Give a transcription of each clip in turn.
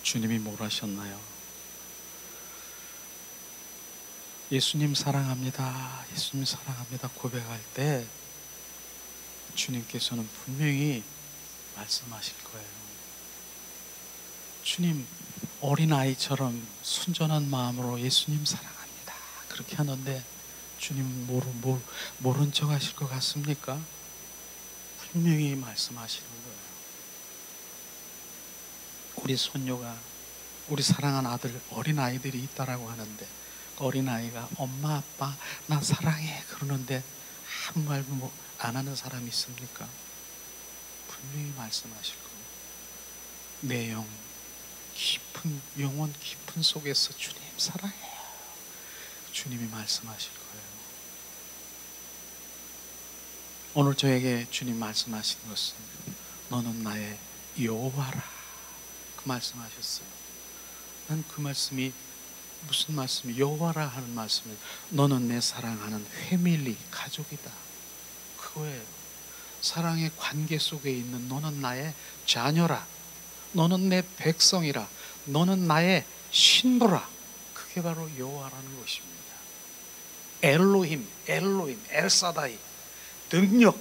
주님이 뭘 하셨나요? 예수님 사랑합니다, 예수님 사랑합니다 고백할 때 주님께서는 분명히 말씀하실 거예요. 주님 어린아이처럼 순전한 마음으로 예수님 사랑합니다 그렇게 하는데 주님은 모른 척 하실 것 같습니까? 분명히 말씀하시는 거예요. 우리 손녀가, 우리 사랑하는 아들, 어린아이들이 있다라고 하는데 그 어린아이가 엄마 아빠 나 사랑해 그러는데 아무 말도 안 하는 사람이 있습니까? 분명히 말씀하실 거예요. 내 영 깊은, 영혼 깊은 속에서 주님 사랑해요 주님이 말씀하실 거예요. 오늘 저에게 주님 말씀하신 것은 너는 나의 여호와라 그 말씀하셨어요. 난 그 말씀이 무슨 말씀이, 여호와라 하는 말씀이 너는 내 사랑하는 패밀리, 가족이다 그거예요. 사랑의 관계 속에 있는 너는 나의 자녀라, 너는 내 백성이라, 너는 나의 신부라. 그게 바로 여호와라는 것입니다. 엘로힘, 엘사다이, 능력,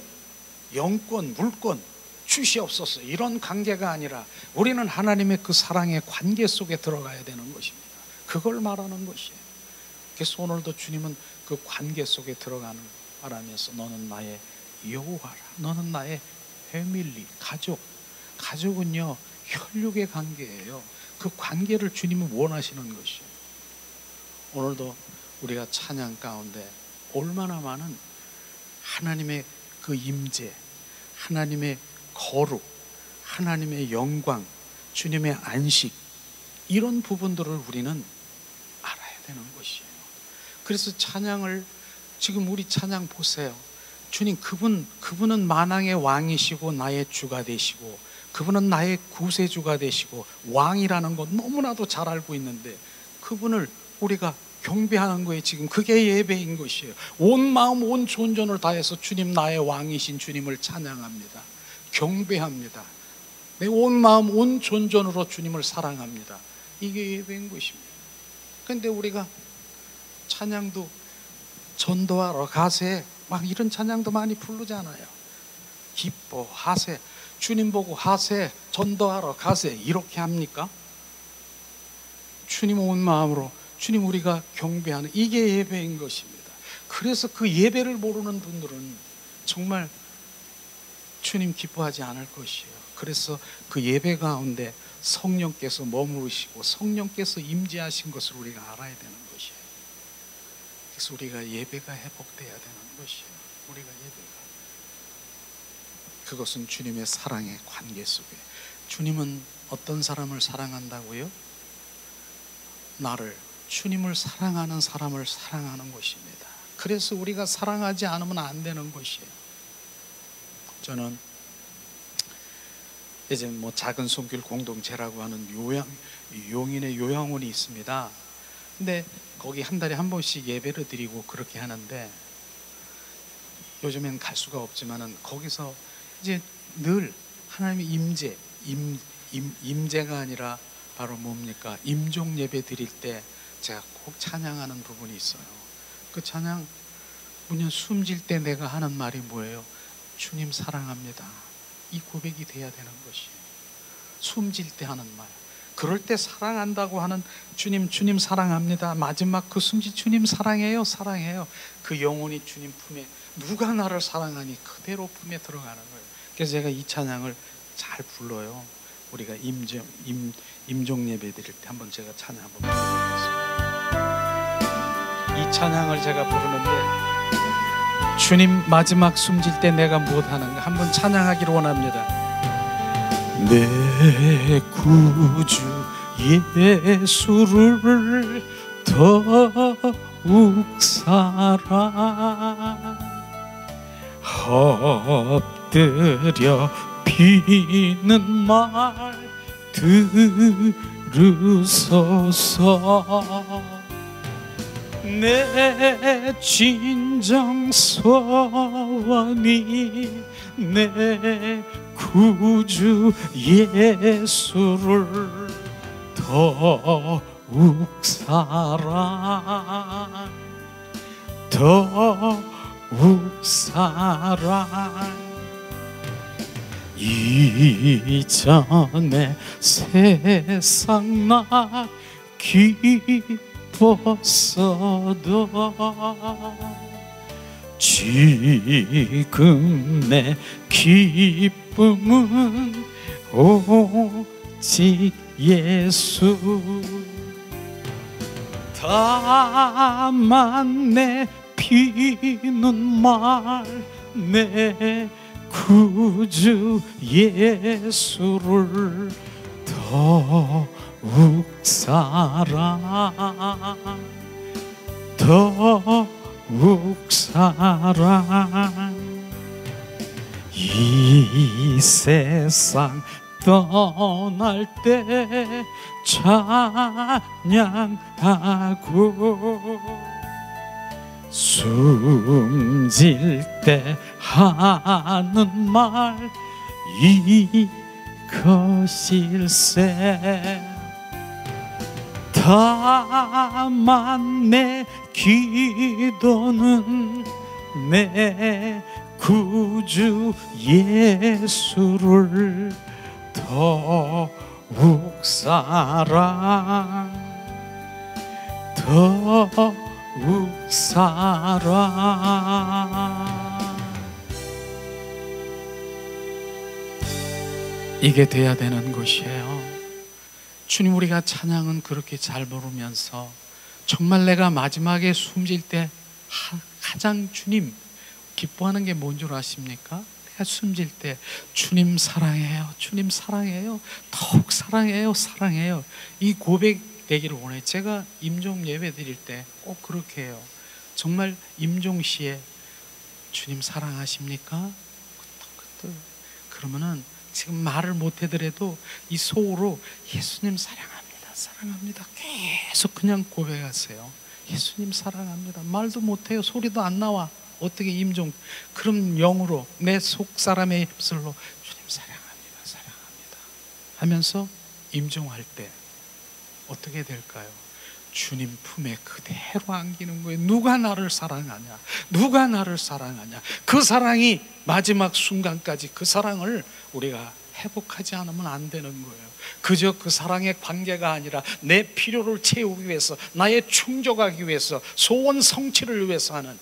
영권, 물권 주시옵소서 이런 관계가 아니라 우리는 하나님의 그 사랑의 관계 속에 들어가야 되는 것입니다. 그걸 말하는 것이에요. 그래서 오늘도 주님은 그 관계 속에 들어가는 말하면서 너는 나의 여호와라, 너는 나의 패밀리, 가족은요 혈육의 관계예요. 그 관계를 주님은 원하시는 것이에요. 오늘도 우리가 찬양 가운데 얼마나 많은 하나님의 그 임재, 하나님의 거룩, 하나님의 영광, 주님의 안식 이런 부분들을 우리는 알아야 되는 것이에요. 그래서 찬양을, 지금 우리 찬양 보세요. 주님 그분은 만왕의 왕이시고 나의 주가 되시고 그분은 나의 구세주가 되시고 왕이라는 것 너무나도 잘 알고 있는데 그분을 우리가 경배하는 거에 지금 그게 예배인 것이에요. 온 마음 온 존전을 다해서 주님 나의 왕이신 주님을 찬양합니다. 경배합니다. 내 온 마음 온 존전으로 주님을 사랑합니다. 이게 예배인 것입니다. 그런데 우리가 찬양도 전도하러 가세 막 이런 찬양도 많이 부르잖아요. 기뻐하세, 주님 보고 하세, 전도하러 가세 이렇게 합니까? 주님 온 마음으로 주님 우리가 경배하는 이게 예배인 것입니다. 그래서 그 예배를 모르는 분들은 정말 주님 기뻐하지 않을 것이에요. 그래서 그 예배 가운데 성령께서 머무르시고 성령께서 임재하신 것을 우리가 알아야 되는 것이에요. 그래서 우리가 예배가 회복돼야 되는 것이에요. 우리가 예배가, 그것은 주님의 사랑의 관계 속에. 주님은 어떤 사람을 사랑한다고요? 나를, 주님을 사랑하는 사람을 사랑하는 것입니다. 그래서 우리가 사랑하지 않으면 안 되는 것이에요. 저는 이제 작은 손길 공동체라고 하는 용인의 요양원이 있습니다. 근데 거기 한 달에 한 번씩 예배를 드리고 그렇게 하는데 요즘엔 갈 수가 없지만은 거기서 이제 늘 하나님의 임재가 아니라 바로 뭡니까? 임종 예배 드릴 때 제가 꼭 찬양하는 부분이 있어요. 그 찬양 뭐냐, 숨질 때 내가 하는 말이 뭐예요? 주님 사랑합니다. 이 고백이 돼야 되는 것이에요. 숨질 때 하는 말. 그럴 때 사랑한다고 하는 주님 사랑합니다. 마지막 그 숨질 주님 사랑해요. 그 영혼이 주님 품에, 누가 나를 사랑하니 그대로 품에 들어가는 거예요. 그래서 제가 이 찬양을 잘 불러요. 우리가 임종 예배 드릴 때 한번 제가 찬양 한번 불러보겠습니다. 이 찬양을 제가 부르는데 주님 마지막 숨질 때 내가 무엇하는가 한번 찬양하기를 원합니다. 내 구주 예수를 더욱 사랑 엎드려 비는 말 들으소서. 내 진정 소원이 내 구주 예수를 더욱 사랑, 더욱 사랑. 이전에 세상 나 기뻤어도 지금 내 기쁨은 오직 예수. 다만 내 피는 말 내 구주 예수를 더욱 사랑, 더욱 사랑. 이 세상 떠날 때 찬양하고 숨질 때 하는 말 이것일세. 다만 내 기도는 내 구주 예수를 더욱 사랑, 더욱 사랑. 이게 돼야 되는 것이에요. 주님, 우리가 찬양은 그렇게 잘 부르면서 정말 내가 마지막에 숨질 때 가장 주님 기뻐하는 게 뭔 줄 아십니까? 내가 숨질 때 주님 사랑해요, 주님 사랑해요, 더욱 사랑해요, 사랑해요. 이 고백 되기를 원해. 제가 임종 예배 드릴 때 꼭 그렇게 해요. 정말 임종시에 주님 사랑하십니까? 그러면은 지금 말을 못 해더라도 이 속으로 예수님 사랑합니다, 사랑합니다 계속 그냥 고백하세요. 예수님 사랑합니다. 말도 못해요. 소리도 안 나와. 어떻게 임종? 그럼 영으로 내 속 사람의 입술로 주님 사랑합니다, 사랑합니다 하면서 임종할 때 어떻게 될까요? 주님 품에 그대로 안기는 거예요. 누가 나를 사랑하냐? 누가 나를 사랑하냐? 그 사랑이 마지막 순간까지 그 사랑을 우리가 회복하지 않으면 안 되는 거예요. 그저 그 사랑의 관계가 아니라 내 필요를 채우기 위해서, 나의 충족하기 위해서, 소원 성취를 위해서 하는,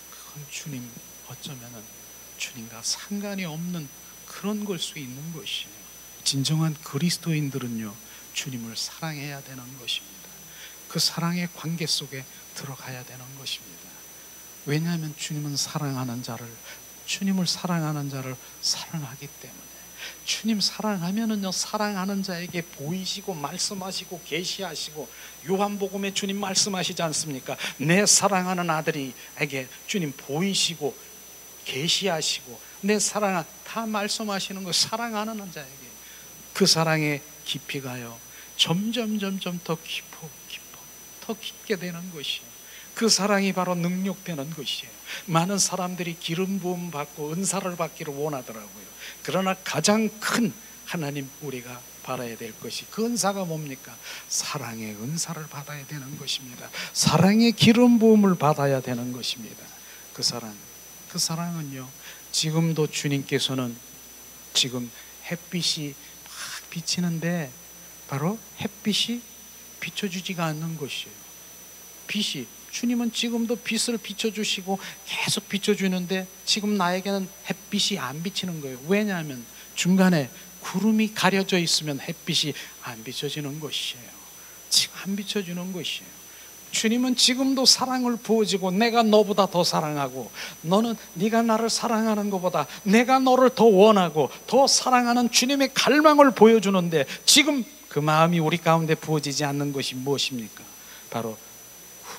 그건 주님 어쩌면은 주님과 상관이 없는 그런 걸 수 있는 것이에요. 진정한 그리스도인들은요, 주님을 사랑해야 되는 것입니다. 그 사랑의 관계 속에 들어가야 되는 것입니다. 왜냐하면 주님은 사랑하는 자를, 주님을 사랑하는 자를 사랑하기 때문에. 주님 사랑하면은요, 사랑하는 자에게 보이시고 말씀하시고 계시하시고, 요한복음에 주님 말씀하시지 않습니까? 내 사랑하는 아들에게 주님 보이시고 계시하시고 내 사랑 다 말씀하시는 거. 사랑하는 자에게 그 사랑의 깊이가요 점점 더 더 깊게 되는 것이에요. 그 사랑이 바로 능력되는 것이에요. 많은 사람들이 기름 부음 받고 은사를 받기를 원하더라고요. 그러나 가장 큰 하나님 우리가 바라야 될 것이, 그 은사가 뭡니까? 사랑의 은사를 받아야 되는 것입니다. 사랑의 기름 부음을 받아야 되는 것입니다. 그 사랑은요, 지금도 주님께서는 지금 햇빛이 막 비치는데 바로 햇빛이 비춰주지가 않는 것이에요. 빛이, 주님은 지금도 빛을 비춰주시고 계속 비춰주는데 지금 나에게는 햇빛이 안 비치는 거예요. 왜냐하면 중간에 구름이 가려져 있으면 햇빛이 안 비춰지는 것이에요. 지금 안 비춰주는 것이에요. 주님은 지금도 사랑을 부어주고 내가 너보다 더 사랑하고, 너는 네가 나를 사랑하는 것보다 내가 너를 더 원하고 더 사랑하는 주님의 갈망을 보여주는데, 지금 그 마음이 우리 가운데 부어지지 않는 것이 무엇입니까? 바로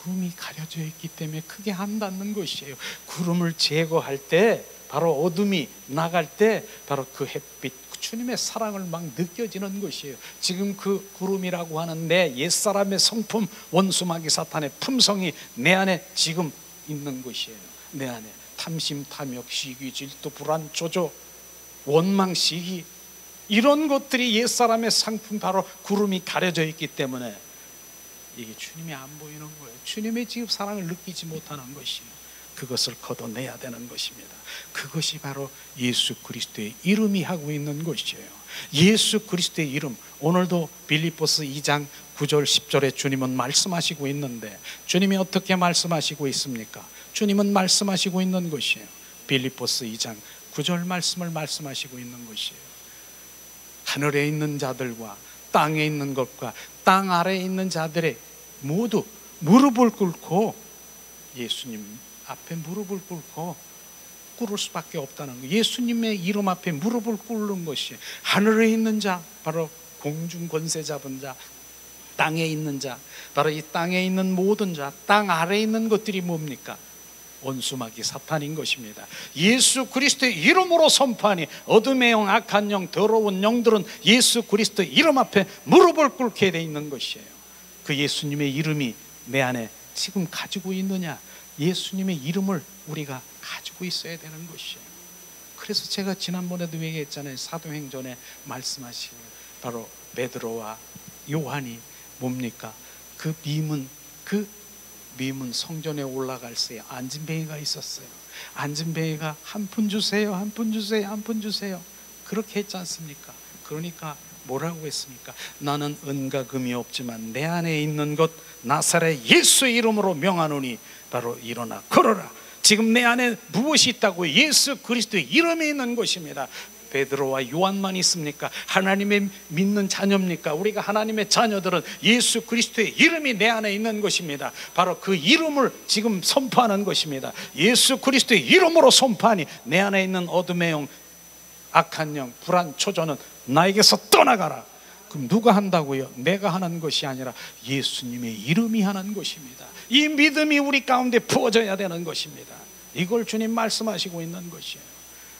구름이 가려져 있기 때문에 크게 안 닿는 것이에요. 구름을 제거할 때, 바로 어둠이 나갈 때 바로 그 햇빛, 주님의 사랑을 막 느껴지는 것이에요. 지금 그 구름이라고 하는 내 옛사람의 성품, 원수마귀 사탄의 품성이 내 안에 지금 있는 것이에요. 내 안에 탐심, 탐욕, 시기, 질투, 불안, 조조, 원망, 시기, 이런 것들이 옛사람의 상품, 바로 구름이 가려져 있기 때문에 이게 주님이 안 보이는 거예요. 주님의 지금 사랑을 느끼지 못하는 것이에요. 그것을 걷어내야 되는 것입니다. 그것이 바로 예수 그리스도의 이름이 하고 있는 것이에요. 예수 그리스도의 이름, 오늘도 빌립보서 2장 9절 10절에 주님은 말씀하시고 있는데, 주님이 어떻게 말씀하시고 있습니까? 주님은 말씀하시고 있는 것이에요. 빌립보서 2장 9절 말씀을 말씀하시고 있는 것이에요. 하늘에 있는 자들과 땅에 있는 것과 땅 아래에 있는 자들의 모두 무릎을 꿇고, 예수님 앞에 무릎을 꿇고 꿇을 수밖에 없다는 거. 예수님의 이름 앞에 무릎을 꿇는 것이, 하늘에 있는 자, 바로 공중 권세 잡은 자, 땅에 있는 자, 바로 이 땅에 있는 모든 자, 땅 아래에 있는 것들이 뭡니까? 원수마귀 사탄인 것입니다. 예수 그리스도의 이름으로 선포하니 어둠의 영, 악한 영, 더러운 영들은 예수 그리스도의 이름 앞에 무릎을 꿇게 돼 있는 것이에요. 그 예수님의 이름이 내 안에 지금 가지고 있느냐? 예수님의 이름을 우리가 가지고 있어야 되는 것이에요. 그래서 제가 지난번에도 얘기했잖아요. 사도행전에 말씀하시고, 바로 베드로와 요한이 뭡니까? 그 미문 성전에 올라갈 때 안진뱅이가 있었어요. 안진뱅이가 한 푼 주세요, 한 푼 주세요, 한 푼 주세요, 그렇게 했지 않습니까? 그러니까 뭐라고 했습니까? 나는 은과 금이 없지만 내 안에 있는 것 나사렛 예수의 이름으로 명하노니 바로 일어나 걸어라. 지금 내 안에 무엇이 있다고? 예수 그리스도의 이름이 있는 것입니다. 베드로와 요한만 있습니까? 하나님의 믿는 자녀입니까? 우리가 하나님의 자녀들은 예수 그리스도의 이름이 내 안에 있는 것입니다. 바로 그 이름을 지금 선포하는 것입니다. 예수 그리스도의 이름으로 선포하니 내 안에 있는 어둠의 영, 악한 영, 불안, 초조는 나에게서 떠나가라. 그럼 누가 한다고요? 내가 하는 것이 아니라 예수님의 이름이 하는 것입니다. 이 믿음이 우리 가운데 부어져야 되는 것입니다. 이걸 주님 말씀하시고 있는 것이에요.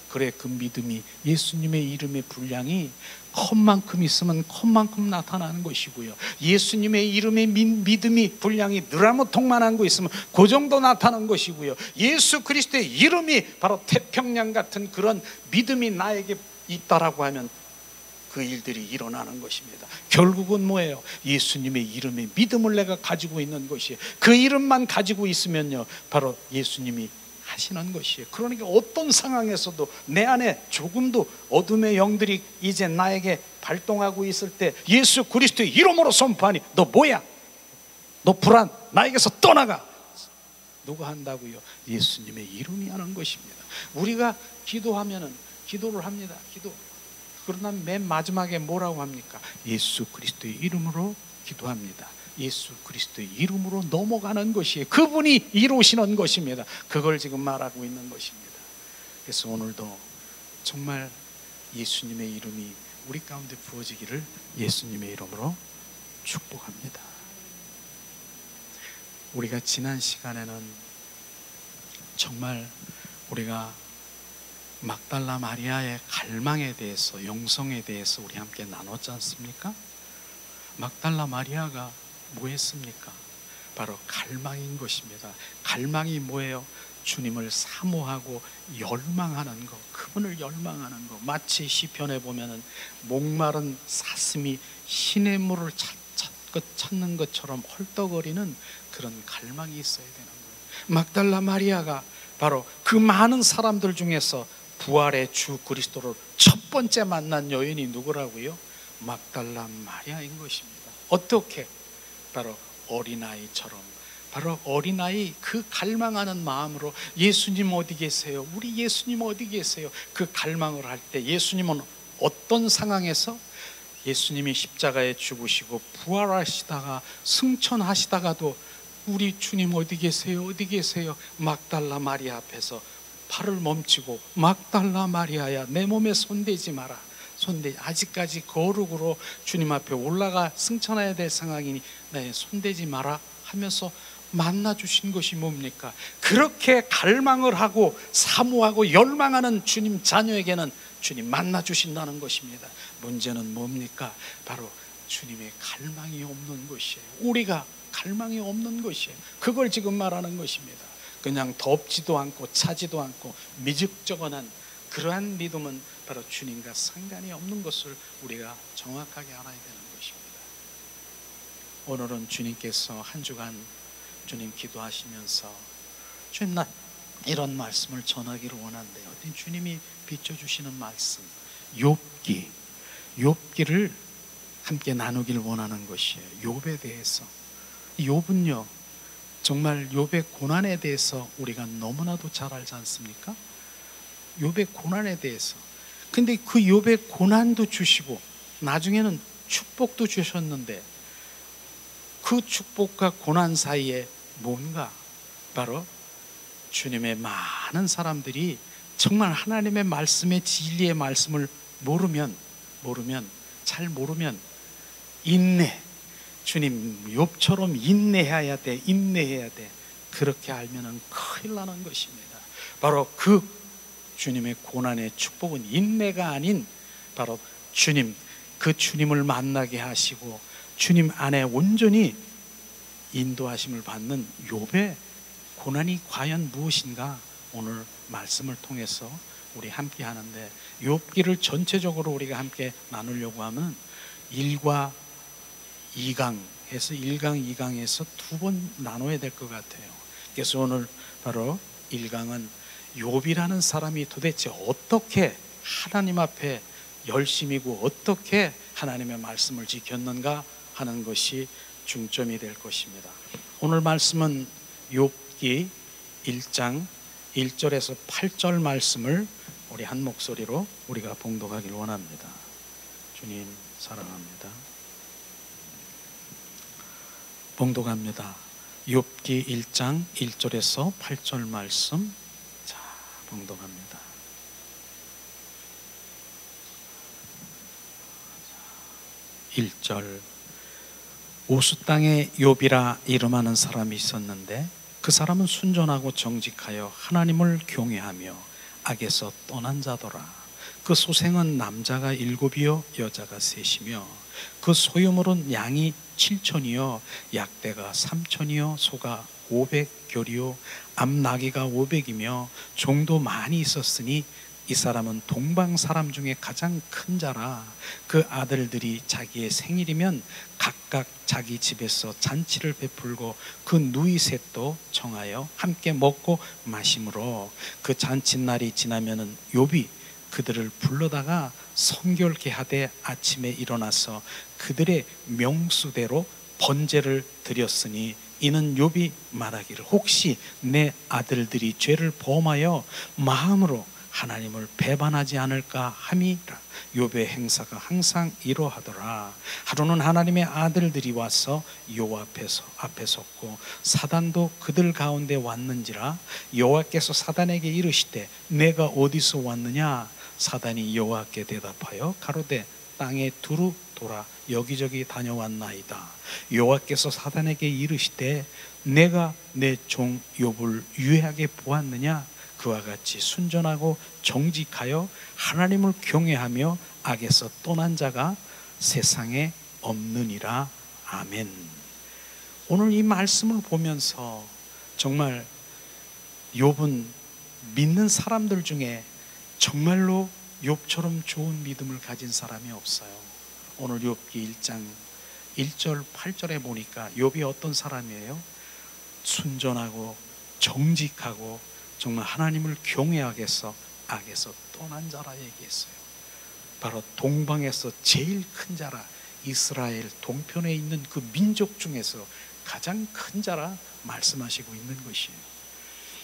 그래, 그 믿음이, 예수님의 이름의 분량이 컵만큼 있으면 컵만큼 나타나는 것이고요, 예수님의 이름의 믿음이 분량이 느라무통만한 거 있으면 그 정도 나타나는 것이고요, 예수 그리스도의 이름이 바로 태평양 같은 그런 믿음이 나에게 있다라고 하면 그 일들이 일어나는 것입니다. 결국은 뭐예요? 예수님의 이름의 믿음을 내가 가지고 있는 것이에요. 그 이름만 가지고 있으면요, 바로 예수님이 하시는 것이에요. 그러니까 어떤 상황에서도 내 안에 조금도 어둠의 영들이 이제 나에게 발동하고 있을 때 예수 그리스도의 이름으로 선포하니 너 뭐야? 너 불안, 나에게서 떠나가. 누가 한다고요? 예수님의 이름이 하는 것입니다. 우리가 기도하면은 기도를 합니다. 그러나 맨 마지막에 뭐라고 합니까? 예수 그리스도의 이름으로 기도합니다. 예수 그리스도의 이름으로 넘어가는 것이에요. 그분이 이루시는 것입니다. 그걸 지금 말하고 있는 것입니다. 그래서 오늘도 정말 예수님의 이름이 우리 가운데 부어지기를 예수님의 이름으로 축복합니다. 우리가 지난 시간에는 정말 우리가 막달라 마리아의 갈망에 대해서, 영성에 대해서 우리 함께 나눴지 않습니까? 막달라 마리아가 뭐 했습니까? 바로 갈망인 것입니다. 갈망이 뭐예요? 주님을 사모하고 열망하는 것, 그분을 열망하는 것. 마치 시편에 보면은 목마른 사슴이 시냇 물을 찾는 것처럼 헐떡거리는 그런 갈망이 있어야 되는 거예요. 막달라 마리아가 바로 그 많은 사람들 중에서 부활의 주 그리스도를 첫 번째 만난 여인이 누구라고요? 막달라 마리아인 것입니다. 어떻게? 바로 어린아이처럼, 바로 어린아이 그 갈망하는 마음으로 예수님 어디 계세요? 우리 예수님 어디 계세요? 그 갈망을 할 때 예수님은 어떤 상황에서 예수님이 십자가에 죽으시고 부활하시다가 승천하시다가도 우리 주님 어디 계세요? 어디 계세요? 막달라 마리아 앞에서 팔을 멈추고 막달라 마리아야 내 몸에 손대지 마라. 아직까지 거룩으로 주님 앞에 올라가 승천해야 될 상황이니 네, 손대지 마라 하면서 만나주신 것이 뭡니까? 그렇게 갈망을 하고 사모하고 열망하는 주님 자녀에게는 주님 만나주신다는 것입니다. 문제는 뭡니까? 바로 주님의 갈망이 없는 것이에요. 우리가 갈망이 없는 것이에요. 그걸 지금 말하는 것입니다. 그냥 덥지도 않고 차지도 않고 미적저건한 그러한 믿음은 바로 주님과 상관이 없는 것을 우리가 정확하게 알아야 되는 것입니다. 오늘은 주님께서 한 주간 주님 기도하시면서 주님, 나 이런 말씀을 전하기를 원한대요. 주님이 비춰주시는 말씀, 욥기를 함께 나누길 원하는 것이에요. 욥에 대해서. 욥은요, 정말 욥의 고난에 대해서 우리가 너무나도 잘 알지 않습니까? 욥의 고난에 대해서. 근데 그 욥의 고난도 주시고 나중에는 축복도 주셨는데, 그 축복과 고난 사이에 뭔가 바로 주님의 많은 사람들이 정말 하나님의 말씀의 진리의 말씀을 잘 모르면 인내, 주님 욥처럼 인내해야 돼. 그렇게 알면은 큰일 나는 것입니다. 바로 그 주님의 고난의 축복은 인내가 아닌 바로 주님, 그 주님을 만나게 하시고 주님 안에 온전히 인도하심을 받는 욥의 고난이 과연 무엇인가, 오늘 말씀을 통해서 우리 함께 하는데, 욥기를 전체적으로 우리가 함께 나누려고 하면 1과 2강 해서 1강, 2강에서 두 번 나눠야 될 것 같아요. 그래서 오늘 바로 1강은 욥이라는 사람이 도대체 어떻게 하나님 앞에 열심이고 어떻게 하나님의 말씀을 지켰는가 하는 것이 중점이 될 것입니다. 오늘 말씀은 욥기 1장 1절에서 8절 말씀을 우리 한 목소리로 우리가 봉독하길 원합니다. 주님 사랑합니다. 봉독합니다. 욥기 1장 1절에서 8절 말씀. 자, 봉독합니다. 자, 1절. 우스 땅에 욥이라 이름하는 사람이 있었는데 그 사람은 순전하고 정직하여 하나님을 경외하며 악에서 떠난 자더라. 그 소생은 남자가 7이요 여자가 3이며 그 소유물은 양이 7천이요 약대가 3천이요 소가 500결이요 암나귀가 500이며 종도 많이 있었으니 이 사람은 동방 사람 중에 가장 큰 자라. 그 아들들이 자기의 생일이면 각각 자기 집에서 잔치를 베풀고 그 누이 셋도 정하여 함께 먹고 마심으로 그 잔칫날이 지나면은 욥이 그들을 불러다가 성결케 하되 아침에 일어나서 그들의 명수대로 번제를 드렸으니 이는 욥이 말하기를 혹시 내 아들들이 죄를 범하여 마음으로 하나님을 배반하지 않을까 함이라. 욥의 행사가 항상 이러하더라. 하루는 하나님의 아들들이 와서 여호와 앞에 섰고 사단도 그들 가운데 왔는지라. 여호와께서 사단에게 이르시되 내가 어디서 왔느냐. 사단이 여호와께 대답하여 가로되 땅에 두루 돌아 여기저기 다녀왔나이다. 여호와께서 사단에게 이르시되 내가 내 종 욥을 유해하게 보았느냐. 그와 같이 순전하고 정직하여 하나님을 경외하며 악에서 떠난 자가 세상에 없느니라. 아멘. 오늘 이 말씀을 보면서 정말 욥은 믿는 사람들 중에 정말로 욥처럼 좋은 믿음을 가진 사람이 없어요. 오늘 욥기 1장 1절 8절에 보니까 욥이 어떤 사람이에요? 순전하고 정직하고 정말 하나님을 경외하게 해서 악에서 떠난 자라 얘기했어요. 바로 동방에서 제일 큰 자라. 이스라엘 동편에 있는 그 민족 중에서 가장 큰 자라 말씀하시고 있는 것이에요.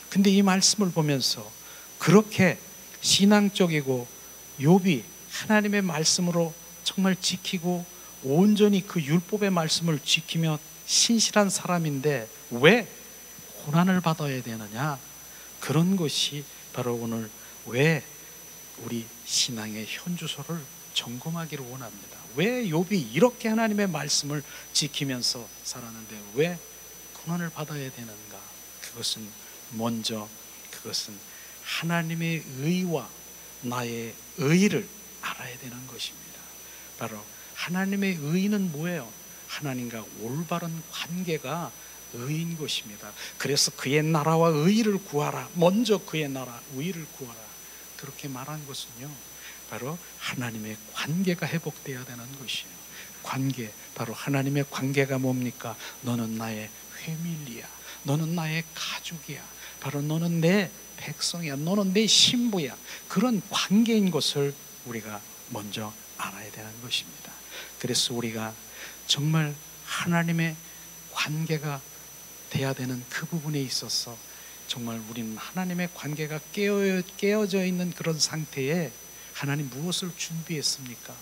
근데 이 말씀을 보면서 그렇게 신앙적이고 욥이 하나님의 말씀으로 정말 지키고 온전히 그 율법의 말씀을 지키며 신실한 사람인데 왜 고난을 받아야 되느냐? 그런 것이 바로 오늘 왜 우리 신앙의 현주소를 점검하기를 원합니다. 왜 욥이 이렇게 하나님의 말씀을 지키면서 살았는데 왜 고난을 받아야 되는가? 그것은 먼저 하나님의 의와 나의 의를 알아야 되는 것입니다. 바로 하나님의 의는 뭐예요? 하나님과 올바른 관계가 의인 것입니다. 그래서 그의 나라와 의를 구하라. 먼저 그의 나라 의를 구하라. 그렇게 말한 것은요, 바로 하나님의 관계가 회복되어야 되는 것이에요. 관계, 바로 하나님의 관계가 뭡니까? 너는 나의 회밀리야, 너는 나의 가족이야, 바로 너는 내 백성이야, 너는 내 신부야. 그런 관계인 것을 우리가 먼저 알아야 되는 것입니다. 그래서 우리가 정말 하나님의 관계가 돼야 되는 그 부분에 있어서 정말 우리는 하나님의 관계가 깨어져 있는 그런 상태에 하나님 무엇을 준비했습니까?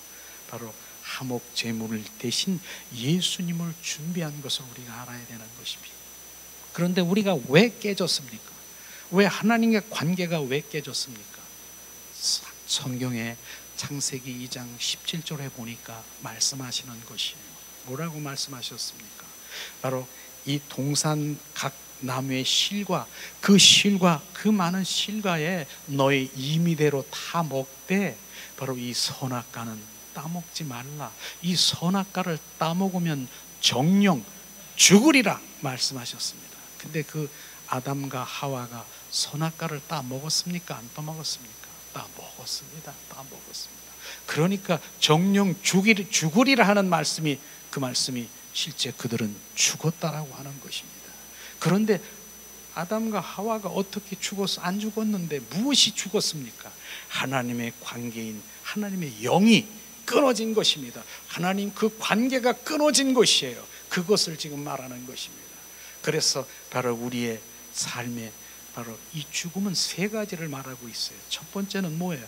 바로 화목 제물 대신 예수님을 준비한 것을 우리가 알아야 되는 것입니다. 그런데 우리가 왜 깨졌습니까? 왜 하나님의 관계가 왜 깨졌습니까? 성경에 창세기 2장 17절에 보니까 말씀하시는 것이에요. 뭐라고 말씀하셨습니까? 바로 이 동산 각 나무의 실과 그 많은 실과에 너의 임의대로 다 먹되 바로 이 선악과는 따먹지 말라. 이 선악과를 따먹으면 정령 죽으리라 말씀하셨습니다. 근데 그 아담과 하와가 선악과를 따먹었습니까? 안 따먹었습니까? 따먹었습니다. 따먹었습니다. 그러니까 정령 죽으리라 하는 말씀이, 그 말씀이 실제 그들은 죽었다라고 하는 것입니다. 그런데 아담과 하와가 어떻게 죽어서 안 죽었는데 무엇이 죽었습니까? 하나님의 관계인 하나님의 영이 끊어진 것입니다. 하나님 그 관계가 끊어진 것이에요. 그것을 지금 말하는 것입니다. 그래서 바로 우리의 삶에 바로 이 죽음은 세 가지를 말하고 있어요. 첫 번째는 뭐예요?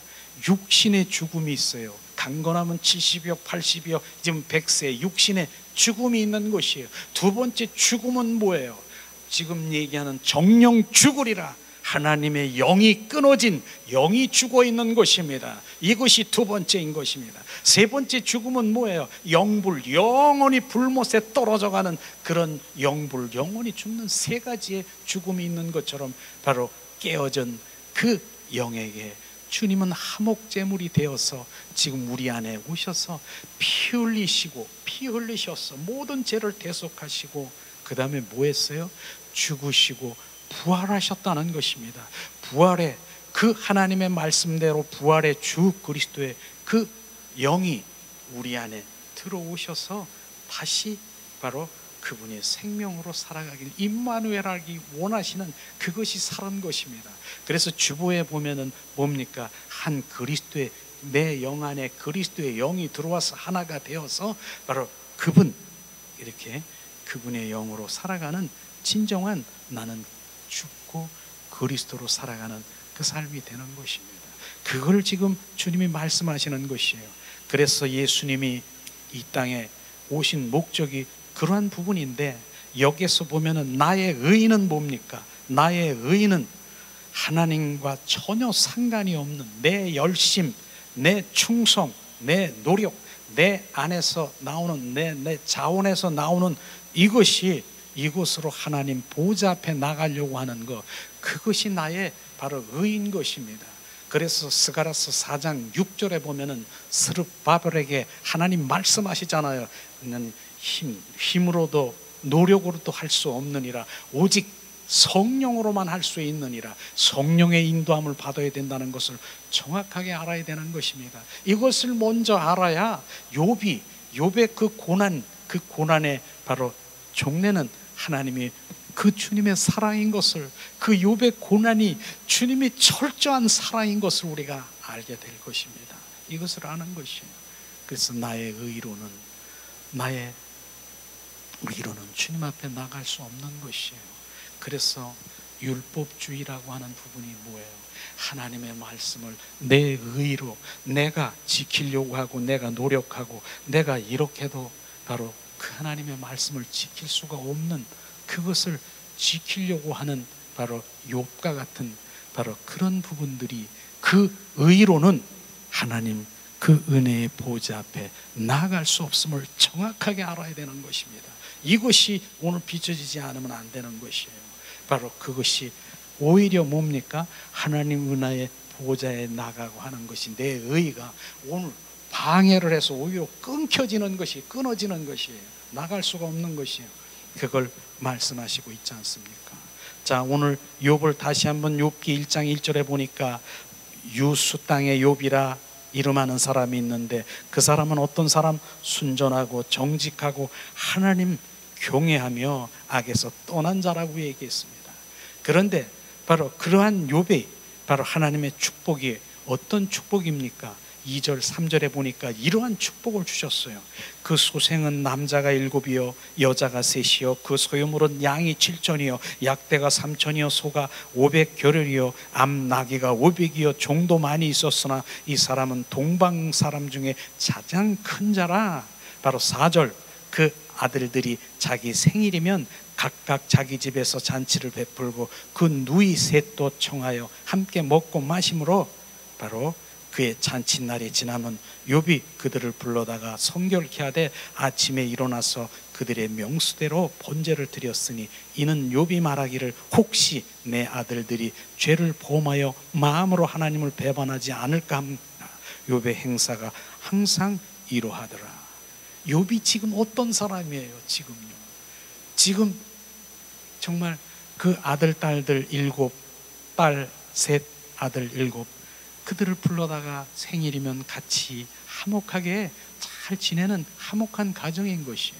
육신의 죽음이 있어요. 강건하면 70여 80여 지금 100세 육신의 죽음이 있는 것이에요. 두 번째 죽음은 뭐예요? 지금 얘기하는 정령 죽으리라, 하나님의 영이 끊어진 영이 죽어 있는 것입니다. 이것이 두 번째인 것입니다. 세 번째 죽음은 뭐예요? 영불, 영원히 불못에 떨어져가는 그런 영불, 영원히 죽는 세 가지의 죽음이 있는 것처럼 바로 깨어진 그 영에게 주님은 화목제물이 되어서 지금 우리 안에 오셔서 피 흘리셔서 모든 죄를 대속하시고 그 다음에 뭐 했어요? 죽으시고 부활하셨다는 것입니다. 부활의 그 하나님의 말씀대로 부활의 주 그리스도의 그 영이 우리 안에 들어오셔서 다시 바로 그분의 생명으로 살아가길 임마누엘하기 원하시는 그것이 살은 것입니다. 그래서 주보에 보면은 뭡니까? 한 그리스도의 내 영 안에 그리스도의 영이 들어와서 하나가 되어서 바로 그분, 이렇게 그분의 영으로 살아가는 진정한 나는 죽고 그리스도로 살아가는 그 삶이 되는 것입니다. 그걸 지금 주님이 말씀하시는 것이에요. 그래서 예수님이 이 땅에 오신 목적이 그러한 부분인데, 여기에서 보면은 나의 의의는 뭡니까? 나의 의의는 하나님과 전혀 상관이 없는 내 열심, 내 충성, 내 노력, 내 안에서 나오는 내 자원에서 나오는 이것으로 하나님 보좌 앞에 나가려고 하는 것, 그것이 나의 바로 의인 것입니다. 그래서 스가랴서 4장 6절에 보면은 스룹바벨에게 하나님 말씀하시잖아요. 힘으로도 노력으로도 할 수 없느니라, 오직 성령으로만 할 수 있느니라. 성령의 인도함을 받아야 된다는 것을 정확하게 알아야 되는 것입니다. 이것을 먼저 알아야 욥의 그 고난의 바로 종래는 하나님이 그 주님의 사랑인 것을, 그 욥의 고난이 주님의 철저한 사랑인 것을 우리가 알게 될 것입니다. 이것을 아는 것이에요. 그래서 나의 의로는 주님 앞에 나갈 수 없는 것이에요. 그래서 율법주의라고 하는 부분이 뭐예요? 하나님의 말씀을 내 의로 내가 지키려고 하고 내가 노력하고 내가 이렇게 해도 바로 그 하나님의 말씀을 지킬 수가 없는, 그것을 지키려고 하는 바로 욥과 같은 바로 그런 부분들이, 그 의로는 하나님 그 은혜의 보좌 앞에 나아갈 수 없음을 정확하게 알아야 되는 것입니다. 이것이 오늘 비춰지지 않으면 안 되는 것이에요. 바로 그것이 오히려 뭡니까? 하나님 은혜의 보좌에 나가고 하는 것이 내 의가 오늘 방해를 해서 오히려 끊어지는 것이에요. 나갈 수가 없는 것이에요. 그걸 말씀하시고 있지 않습니까? 자, 오늘 욥을 다시 한번 욥기 1장 1절에 보니까 유수 땅의 욥이라 이름하는 사람이 있는데, 그 사람은 어떤 사람? 순전하고 정직하고 하나님 경외하며 악에서 떠난 자라고 얘기했습니다. 그런데 바로 그러한 욥이 바로 하나님의 축복이 어떤 축복입니까? 2절 3절에 보니까 이러한 축복을 주셨어요. 그 소생은 남자가 7이요 여자가 3이요 그 소유물은 양이 7천이요 약대가 3천이요 소가 500겨를이요 암나귀가 500이요 종도 많이 있었으나 이 사람은 동방 사람 중에 가장 큰 자라. 바로 4절, 그 아들들이 자기 생일이면 각각 자기 집에서 잔치를 베풀고 그 누이 셋도 청하여 함께 먹고 마심으로 바로 그의 잔칫날이 지나면 욥이 그들을 불러다가 성결케 하되 아침에 일어나서 그들의 명수대로 번제를 드렸으니 이는 욥이 말하기를 혹시 내 아들들이 죄를 범하여 마음으로 하나님을 배반하지 않을까 합니다. 욥의 행사가 항상 이러하더라. 욥이 지금 어떤 사람이에요? 지금 정말 그 아들 딸들 7, 딸 3, 아들 7, 그들을 불러다가 생일이면 같이 화목하게 잘 지내는 화목한 가정인 것이에요.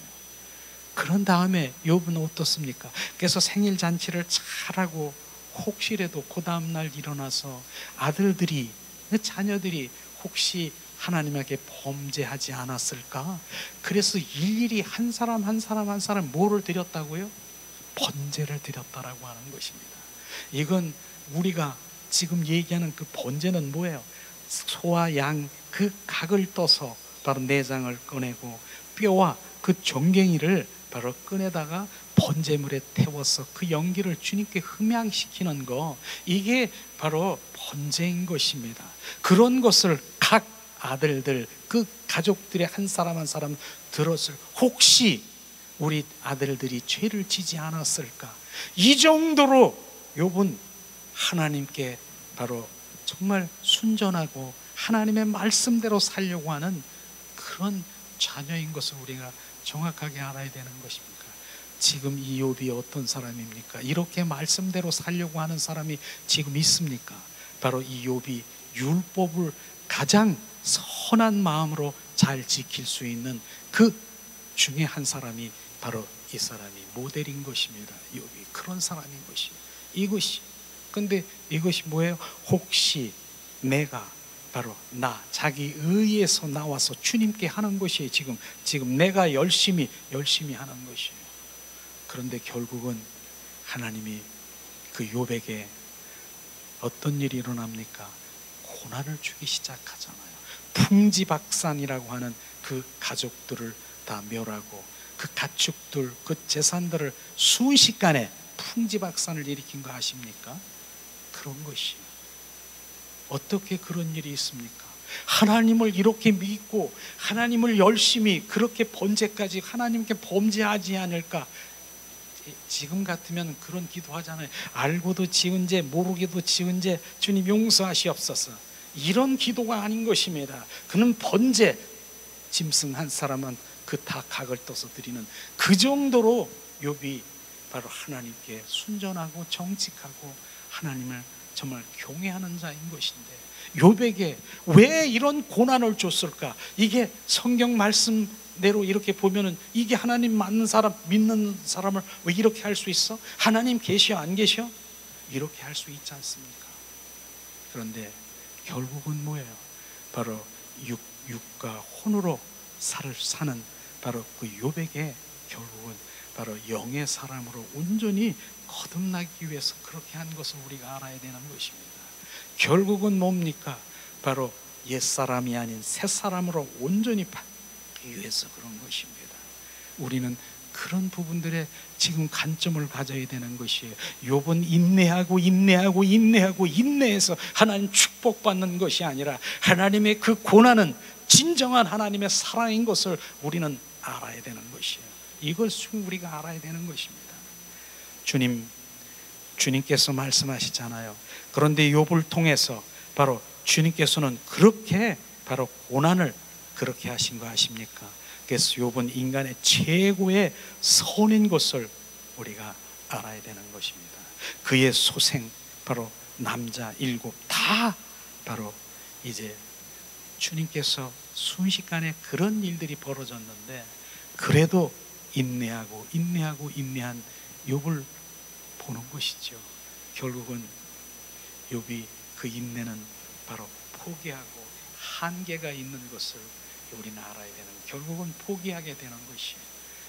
그런 다음에 욥은 어떻습니까? 그래서 생일 잔치를 잘하고 혹시라도 그 다음날 일어나서 아들들이, 자녀들이 혹시 하나님에게 범죄하지 않았을까? 그래서 일일이 한 사람 뭐를 드렸다고요? 번제를 드렸다라고 하는 것입니다. 이건 우리가 지금 얘기하는 그 번제는 뭐예요? 소와 양 그 각을 떠서 바로 내장을 꺼내고 뼈와 그 정갱이를 바로 꺼내다가 번제물에 태워서 그 연기를 주님께 흠양시키는 거, 이게 바로 번제인 것입니다. 그런 것을 각 아들들, 그 가족들의 한 사람 들었을, 혹시 우리 아들들이 죄를 지지 않았을까? 이 정도로 욥은 하나님께 바로 정말 순전하고 하나님의 말씀대로 살려고 하는 그런 자녀인 것을 우리가 정확하게 알아야 되는 것입니까? 지금 이 욥이 어떤 사람입니까? 이렇게 말씀대로 살려고 하는 사람이 지금 있습니까? 바로 이 욥이 율법을 가장 선한 마음으로 잘 지킬 수 있는 그 중에 한 사람이 바로 이 사람이 모델인 것입니다. 욥이 그런 사람인 것이에요. 이것이, 근데 이것이 뭐예요? 혹시 내가 바로 자기 의에서 나와서 주님께 하는 것이에요. 지금 내가 열심히 하는 것이에요. 그런데 결국은 하나님이 그 욥에게 어떤 일이 일어납니까? 고난을 주기 시작하잖아요. 풍지박산이라고 하는 그 가족들을 다 멸하고 그 가축들, 그 재산들을 순식간에 풍지박산을 일으킨 거 아십니까? 그런 것이에요. 어떻게 그런 일이 있습니까? 하나님을 이렇게 믿고 하나님을 열심히 그렇게 번제까지 하나님께 범죄하지 않을까? 지금 같으면 그런 기도하잖아요. 알고도 지은 죄, 모르게도 지은 죄 주님 용서하시옵소서. 이런 기도가 아닌 것입니다. 그는 번제, 짐승 한 사람은 그 다 각을 떠서 드리는 그 정도로 욥이 바로 하나님께 순전하고 정직하고 하나님을 정말 경외하는 자인 것인데, 욥에게 왜 이런 고난을 줬을까? 이게 성경 말씀대로 이렇게 보면은 이게 하나님 맞는 사람, 믿는 사람을 왜 이렇게 할 수 있어? 하나님 계셔 안 계셔? 이렇게 할 수 있지 않습니까? 그런데 결국은 뭐예요? 바로 육과 혼으로 사는 바로 그 욥에게 결국은 바로 영의 사람으로 온전히 거듭나기 위해서 그렇게 한 것을 우리가 알아야 되는 것입니다. 결국은 뭡니까? 바로 옛사람이 아닌 새사람으로 온전히 받기 위해서 그런 것입니다. 우리는 그런 부분들에 지금 관점을 가져야 되는 것이에요. 욥은 인내해서 하나님 축복받는 것이 아니라 하나님의 그 고난은 진정한 하나님의 사랑인 것을 우리는 알아야 되는 것이에요. 이것을 우리가 알아야 되는 것입니다. 주님께서 말씀하시잖아요. 그런데 욥을 통해서 바로 주님께서는 그렇게 바로 고난을 그렇게 하신 거 아십니까? 그래서 욥은 인간의 최고의 선인 것을 우리가 알아야 되는 것입니다. 그의 소생, 바로 남자 7 다 바로 이제 주님께서 순식간에 그런 일들이 벌어졌는데 그래도 인내하고 인내한 욥을 보는 것이죠. 결국은 욥이 그 인내는 바로 포기하고 한계가 있는 것을 우리는 알아야 되는, 결국은 포기하게 되는 것이에요.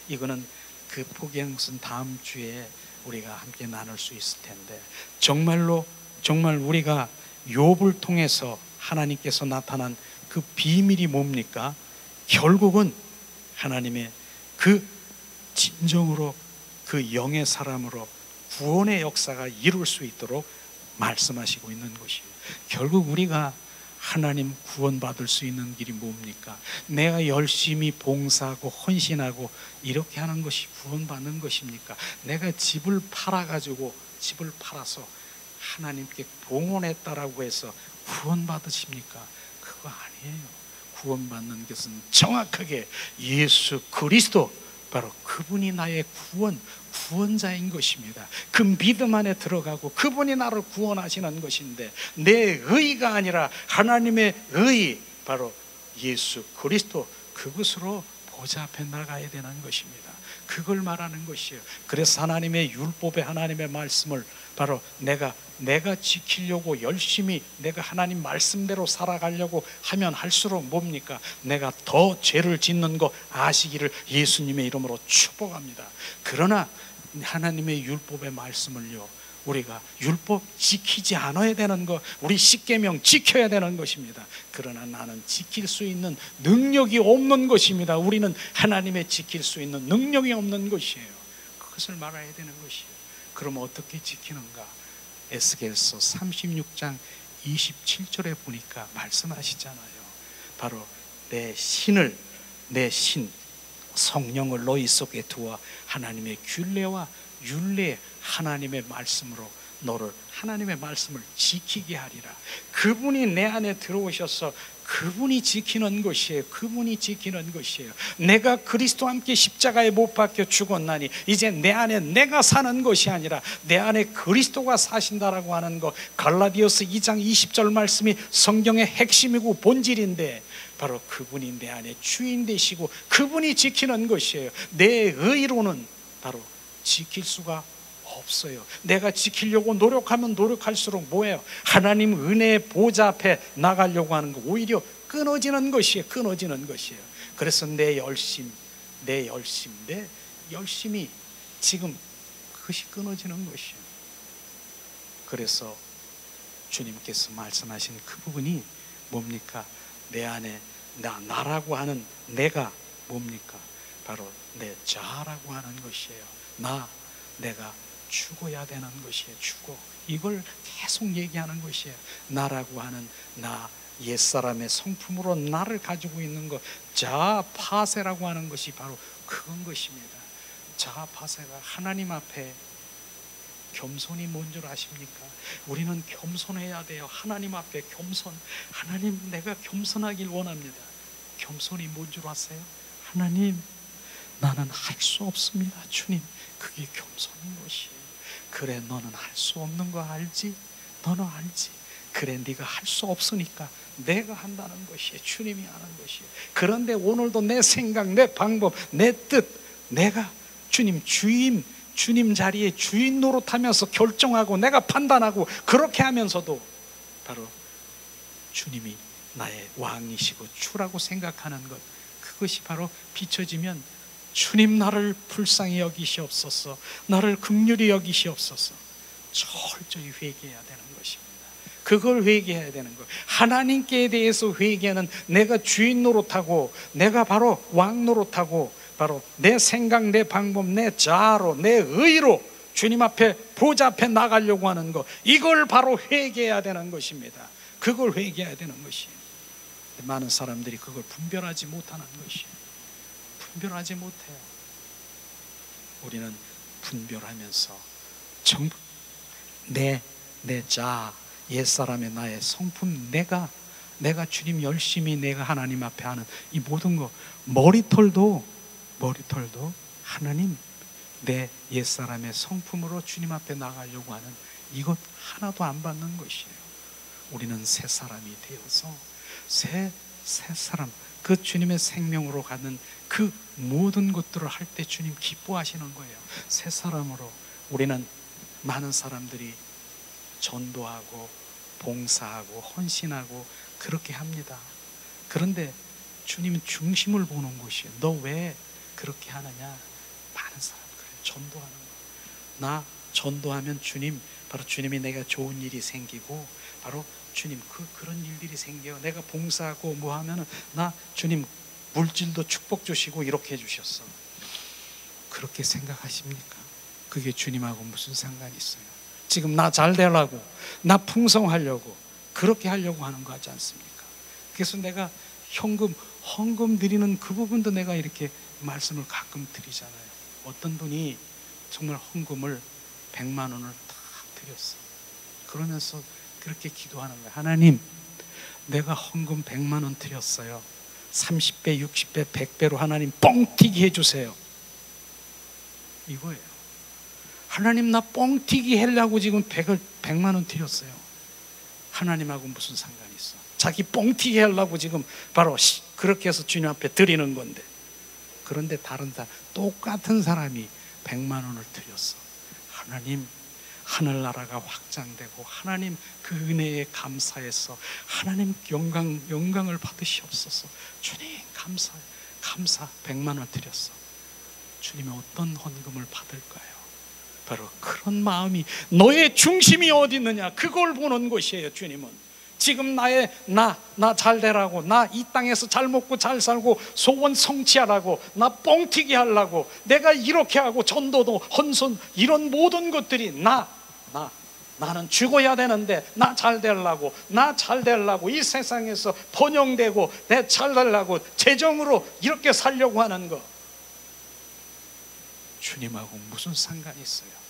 이거는 그 포기한 것은 다음 주에 우리가 함께 나눌 수 있을 텐데, 정말 우리가 욥을 통해서 하나님께서 나타난 그 비밀이 뭡니까? 결국은 하나님의 그 진정으로 그 영의 사람으로 구원의 역사가 이룰 수 있도록 말씀하시고 있는 것이에요. 결국 우리가 하나님 구원받을 수 있는 길이 뭡니까? 내가 열심히 봉사하고 헌신하고 이렇게 하는 것이 구원받는 것입니까? 내가 집을 팔아서 하나님께 봉헌했다라고 해서 구원받으십니까? 그거 아니에요. 구원받는 것은 정확하게 예수 그리스도, 바로 그분이 나의 구원자인 것입니다. 그 믿음 안에 들어가고 그분이 나를 구원하시는 것인데, 내 의가 아니라 하나님의 의, 바로 예수 그리스도, 그것으로 보좌 앞에 나가야 되는 것입니다. 그걸 말하는 것이에요. 그래서 하나님의 율법에 하나님의 말씀을 바로 내가 지키려고 열심히 내가 하나님 말씀대로 살아가려고 하면 할수록 뭡니까? 내가 더 죄를 짓는 거 아시기를 예수님의 이름으로 축복합니다. 그러나 하나님의 율법의 말씀을요, 우리가 율법 지키지 않아야 되는 거, 우리 십계명 지켜야 되는 것입니다. 그러나 나는 지킬 수 있는 능력이 없는 것입니다. 우리는 하나님의 지킬 수 있는 능력이 없는 것이에요. 그것을 말해야 되는 것이에요. 그럼 어떻게 지키는가? 에스겔서 36장 27절에 보니까 말씀하시잖아요. 바로 내 신 성령을 너희 속에 두어 하나님의 균례와 율례, 하나님의 말씀으로 너를, 하나님의 말씀을 지키게 하리라. 그분이 내 안에 들어오셔서 그분이 지키는 것이에요. 그분이 지키는 것이에요. 내가 그리스도와 함께 십자가에 못 박혀 죽었나니 이제 내 안에 내가 사는 것이 아니라 내 안에 그리스도가 사신다라고 하는 것, 갈라디아서 2장 20절 말씀이 성경의 핵심이고 본질인데, 바로 그분이 내 안에 주인 되시고 그분이 지키는 것이에요. 내 의로는 바로 지킬 수가 없어요. 내가 지키려고 노력하면 노력할수록 뭐예요? 하나님 은혜의 보좌 앞에 나가려고 하는 거 오히려 끊어지는 것이에요. 그래서 내 열심이 지금 그것이 끊어지는 것이에요. 그래서 주님께서 말씀하신 그 부분이 뭡니까? 내 안에 나라고 하는 내가 뭡니까? 바로 내 자라고 하는 것이에요. 내가 죽어야 되는 것이에요. 이걸 계속 얘기하는 것이에요. 나라고 하는 옛사람의 성품으로 나를 가지고 있는 것, 자아파세라고 하는 것이 바로 그건 것입니다. 자아파세가 하나님 앞에 겸손이 뭔 줄 아십니까? 우리는 겸손해야 돼요. 하나님 앞에 겸손. 하나님, 내가 겸손하길 원합니다. 겸손이 뭔 줄 아세요? 하나님, 나는 할 수 없습니다. 주님, 그게 겸손인 것이에요. 그래, 너는 할 수 없는 거 알지? 너는 알지? 그래, 네가 할 수 없으니까 내가 한다는 것이에요. 주님이 하는 것이에요. 그런데 오늘도 내 생각, 내 방법, 내 뜻, 내가 주님 자리에 주인 노릇하면서 결정하고 내가 판단하고 그렇게 하면서도 바로 주님이 나의 왕이시고 주라고 생각하는 것, 그것이 바로 비춰지면 주님, 나를 불쌍히 여기시옵소서, 나를 긍휼히 여기시옵소서, 철저히 회개해야 되는 것입니다. 그걸 회개해야 되는 것. 하나님께 대해서 회개는 내가 주인 노릇하고 내가 바로 왕 노릇하고 바로 내 생각, 내 방법, 내 자아로, 내 의로 주님 앞에 보좌 앞에 나가려고 하는 것, 이걸 바로 회개해야 되는 것입니다. 그걸 회개해야 되는 것이에요. 많은 사람들이 그걸 분별하지 못하는 것이에요. 분별하지 못해요. 우리는 분별하면서 전부 내 자아, 옛사람의 나의 성품, 내가 주님 열심히 내가 하나님 앞에 하는 이 모든 거, 머리털도 하나님, 내 옛사람의 성품으로 주님 앞에 나가려고 하는 이것 하나도 안 받는 것이에요. 우리는 새 사람이 되어서 새 사람, 그 주님의 생명으로 가는 그 모든 것들을 할 때 주님 기뻐하시는 거예요. 새 사람으로 우리는 많은 사람들이 전도하고 봉사하고 헌신하고 그렇게 합니다. 그런데 주님은 중심을 보는 것이에요. 너 왜 그렇게 하느냐? 많은 사람들 전도하는 거. 나 전도하면 주님, 바로 주님이 내가 좋은 일이 생기고, 바로 주님 그런 일들이 생겨요. 내가 봉사하고 뭐 하면은 나 주님 물질도 축복 주시고 이렇게 해주셨어. 그렇게 생각하십니까? 그게 주님하고 무슨 상관이 있어요? 지금 나 잘 되려고, 나 풍성하려고 그렇게 하려고 하는 거 하지 않습니까? 그래서 내가 헌금 드리는 그 부분도 내가 이렇게 말씀을 가끔 드리잖아요. 어떤 분이 정말 헌금을 100만 원을 딱 드렸어. 그러면서 그렇게 기도하는 거예요. 하나님, 내가 헌금 100만 원 드렸어요. 30배, 60배, 100배로 하나님 뻥튀기 해주세요. 이거예요. 하나님, 나 뻥튀기 하려고 지금 100만 원 드렸어요. 하나님하고 무슨 상관이 있어? 자기 뻥튀기 하려고 지금 바로 그렇게 해서 주님 앞에 드리는 건데. 그런데 다른 사람, 똑같은 사람이 100만 원을 드렸어. 하나님, 하늘나라가 확장되고 하나님 그 은혜에 감사해서 하나님 영광을 받으시옵소서. 주님 감사 100만 원 드렸어. 주님이 어떤 헌금을 받을까요? 바로 그런 마음이, 너의 중심이 어디 있느냐, 그걸 보는 것이에요. 주님은 지금 나 잘 되라고, 나 이 땅에서 잘 먹고 잘 살고 소원 성취하라고, 나 뻥튀기 하려고, 내가 이렇게 하고 전도도 헌선 이런 모든 것들이 나는 죽어야 되는데 나 잘 되려고 이 세상에서 번영되고 내 잘 되려고 재정으로 이렇게 살려고 하는 거, 주님하고 무슨 상관이 있어요?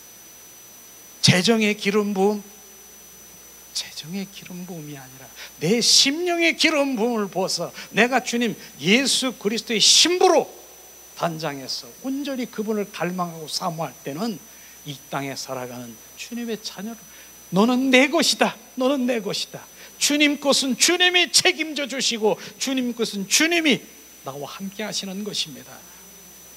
재정의 기름 부음이 아니라 내 심령의 기름 부음을 부어서 내가 주님 예수 그리스도의 신부로 단장해서 온전히 그분을 갈망하고 사모할 때는 이 땅에 살아가는 주님의 자녀로, 너는 내 것이다. 너는 내 것이다. 주님 것은 주님이 책임져 주시고 주님 것은 주님이 나와 함께 하시는 것입니다.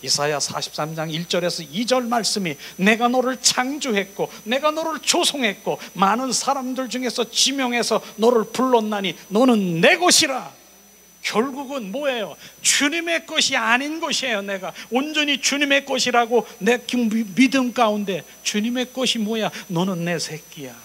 이사야 43장 1절에서 2절 말씀이, 내가 너를 창조했고 내가 너를 조성했고 많은 사람들 중에서 지명해서 너를 불렀나니 너는 내 것이라. 결국은 뭐예요? 주님의 것이 아닌 것이에요. 내가 온전히 주님의 것이라고 내 믿음 가운데 주님의 것이 뭐야? 너는 내 새끼야,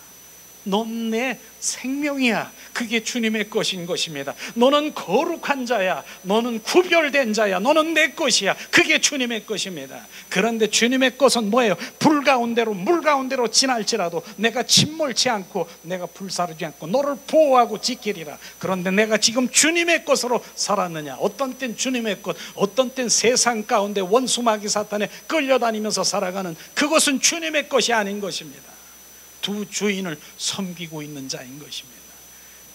넌 내 생명이야. 그게 주님의 것인 것입니다. 너는 거룩한 자야, 너는 구별된 자야, 너는 내 것이야. 그게 주님의 것입니다. 그런데 주님의 것은 뭐예요? 불 가운데로 물 가운데로 지날지라도 내가 침몰치 않고 내가 불사르지 않고 너를 보호하고 지키리라. 그런데 내가 지금 주님의 것으로 살았느냐? 어떤 땐 주님의 것, 어떤 땐 세상 가운데 원수 마귀 사탄에 끌려다니면서 살아가는, 그것은 주님의 것이 아닌 것입니다. 두 주인을 섬기고 있는 자인 것입니다.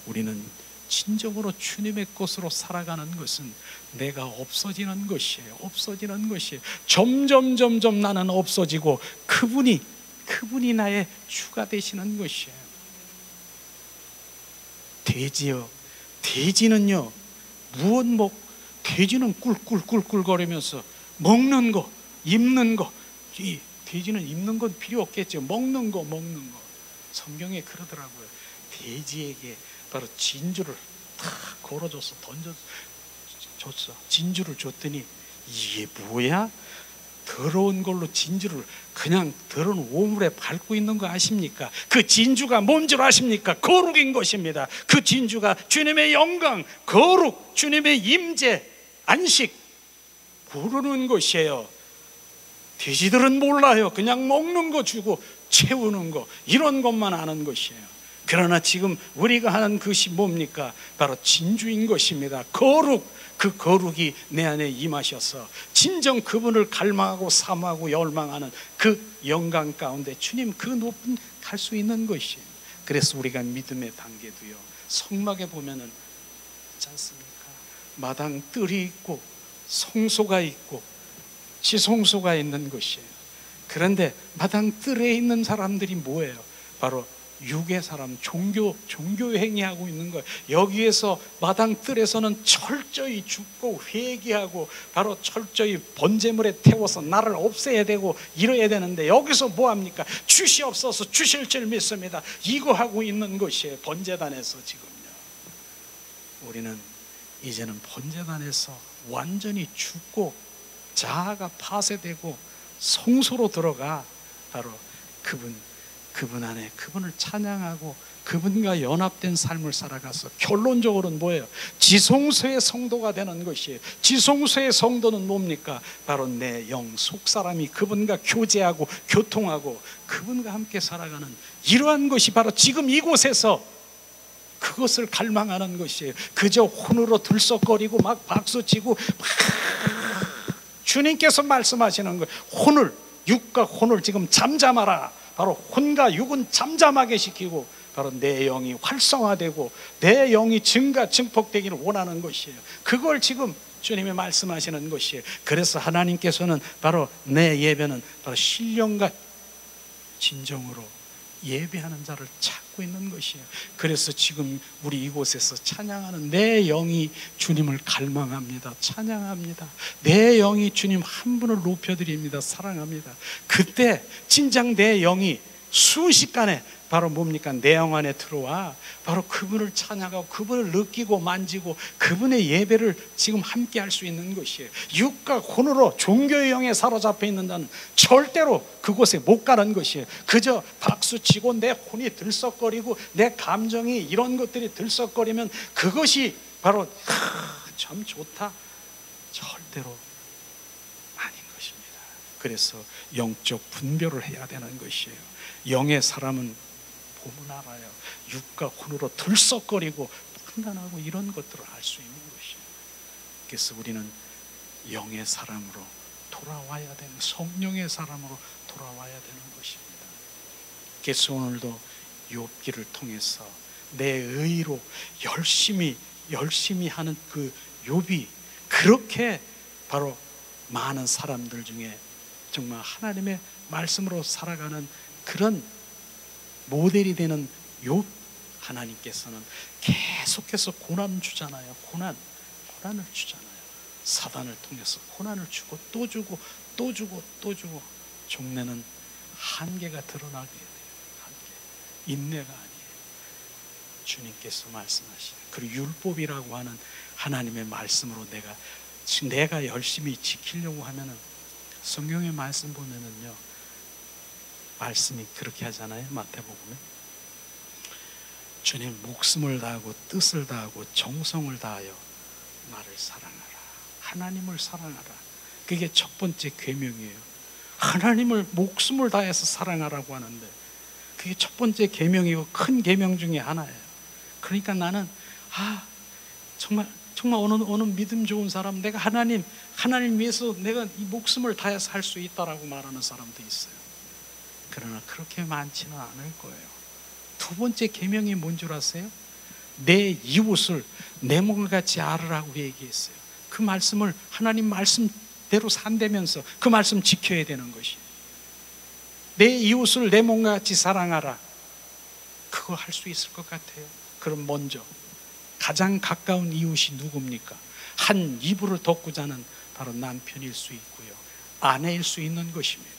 우리는 진정으로 주님의 것으로 살아가는 것은 내가 없어지는 것이에요. 없어지는 것이에요. 점점 나는 없어지고 그분이 나의 주가 되시는 것이에요. 돼지요, 돼지는요 돼지는 꿀꿀꿀꿀거리면서 먹는 거, 입는 거, 돼지는 입는 건 필요 없겠죠. 먹는 거. 성경에 그러더라고요. 돼지에게 바로 진주를 탁 걸어줘서 던져줬어. 진주를 줬더니 이게 뭐야? 더러운 걸로 진주를 그냥 더러운 오물에 밟고 있는 거 아십니까? 그 진주가 뭔 줄 아십니까? 거룩인 것입니다. 그 진주가 주님의 영광, 거룩, 주님의 임재, 안식 부르는 것이에요. 돼지들은 몰라요. 그냥 먹는 거 주고 채우는 거, 이런 것만 아는 것이에요. 그러나 지금 우리가 하는 것이 뭡니까? 바로 진주인 것입니다. 거룩, 그 거룩이 내 안에 임하셔서 진정 그분을 갈망하고 사모하고 열망하는 그 영광 가운데 주님 그 높은 갈 수 있는 것이에요. 그래서 우리가 믿음의 단계도요, 성막에 보면은 있지 않습니까? 마당 뜰이 있고 성소가 있고 지성소가 있는 것이에요. 그런데 마당 뜰에 있는 사람들이 뭐예요? 바로 육의 사람, 종교 행위하고 있는 거예요. 여기에서 마당 뜰에서는 철저히 죽고 회개하고 바로 철저히 번제물에 태워서 나를 없애야 되고 이래야 되는데, 여기서 뭐합니까? 주시옵소서, 주실 줄 믿습니다, 이거 하고 있는 것이에요. 번제단에서 지금요. 우리는 이제는 번제단에서 완전히 죽고 자아가 파쇄되고 성소로 들어가 바로 그분 안에 그분을 찬양하고 그분과 연합된 삶을 살아가서 결론적으로는 뭐예요? 지성소의 성도가 되는 것이에요. 지성소의 성도는 뭡니까? 바로 내 영 속사람이 그분과 교제하고 교통하고 그분과 함께 살아가는 이러한 것이 바로 지금 이곳에서 그것을 갈망하는 것이에요. 그저 혼으로 들썩거리고 막 박수치고 막 주님께서 말씀하시는 거예요. 혼을, 육과 혼을 지금 잠잠하라. 바로 혼과 육은 잠잠하게 시키고 바로 내 영이 활성화되고 내 영이 증폭되기를 원하는 것이에요. 그걸 지금 주님이 말씀하시는 것이에요. 그래서 하나님께서는 바로 내 예배는 바로 신령과 진정으로 예배하는 자를 찾고 있는 것이에요. 그래서 지금 우리 이곳에서 찬양하는 내 영이 주님을 갈망합니다. 찬양합니다. 내 영이 주님 한 분을 높여드립니다. 사랑합니다. 그때 진정 내 영이 순식간에 바로 뭡니까? 내 영 안에 들어와 바로 그분을 찬양하고 그분을 느끼고 만지고 그분의 예배를 지금 함께 할 수 있는 것이에요. 육과 혼으로 종교의 영에 사로잡혀 있는 자는 절대로 그곳에 못 가는 것이에요. 그저 박수치고 내 혼이 들썩거리고 내 감정이 이런 것들이 들썩거리면 그것이 바로 참 좋다, 절대로 아닌 것입니다. 그래서 영적 분별을 해야 되는 것이에요. 영의 사람은 보면 알아요. 육과 혼으로 들썩거리고 판단하고 이런 것들을 알 수 있는 것이에요. 그래서 우리는 영의 사람으로 돌아와야 되는, 성령의 사람으로 돌아와야 되는 것입니다. 그래서 오늘도 욥기를 통해서 내 의로 열심히 하는 그 욥이 그렇게 바로 많은 사람들 중에 정말 하나님의 말씀으로 살아가는 그런 모델이 되는 욥, 하나님께서는 계속해서 고난을 주잖아요. 고난을 주잖아요. 사단을 통해서 고난을 주고 또 주고 또 주고 또 주고 종래는 한계가 드러나게 돼요. 한계. 인내가 아니에요. 주님께서 말씀하시는 그리고 율법이라고 하는 하나님의 말씀으로 내가 열심히 지키려고 하면은 성경의 말씀 보면은요, 말씀이 그렇게 하잖아요. 마태복음에 주님 목숨을 다하고 뜻을 다하고 정성을 다하여 나를 사랑하라, 하나님을 사랑하라. 그게 첫 번째 계명이에요. 하나님을 목숨을 다해서 사랑하라고 하는데 그게 첫 번째 계명이고 큰 계명 중에 하나예요. 그러니까 나는 정말 어느 믿음 좋은 사람, 내가 하나님 위해서 내가 이 목숨을 다해서 할 수 있다라고 말하는 사람도 있어요. 그러나 그렇게 많지는 않을 거예요. 두 번째 계명이 뭔 줄 아세요? 내 이웃을 내 몸과 같이 알으라고 얘기했어요. 그 말씀을 하나님 말씀대로 산다면서 그 말씀 지켜야 되는 것이. 내 이웃을 내 몸과 같이 사랑하라. 그거 할 수 있을 것 같아요. 그럼 먼저 가장 가까운 이웃이 누굽니까? 한 이불을 덮고 자는 바로 남편일 수 있고요, 아내일 수 있는 것입니다.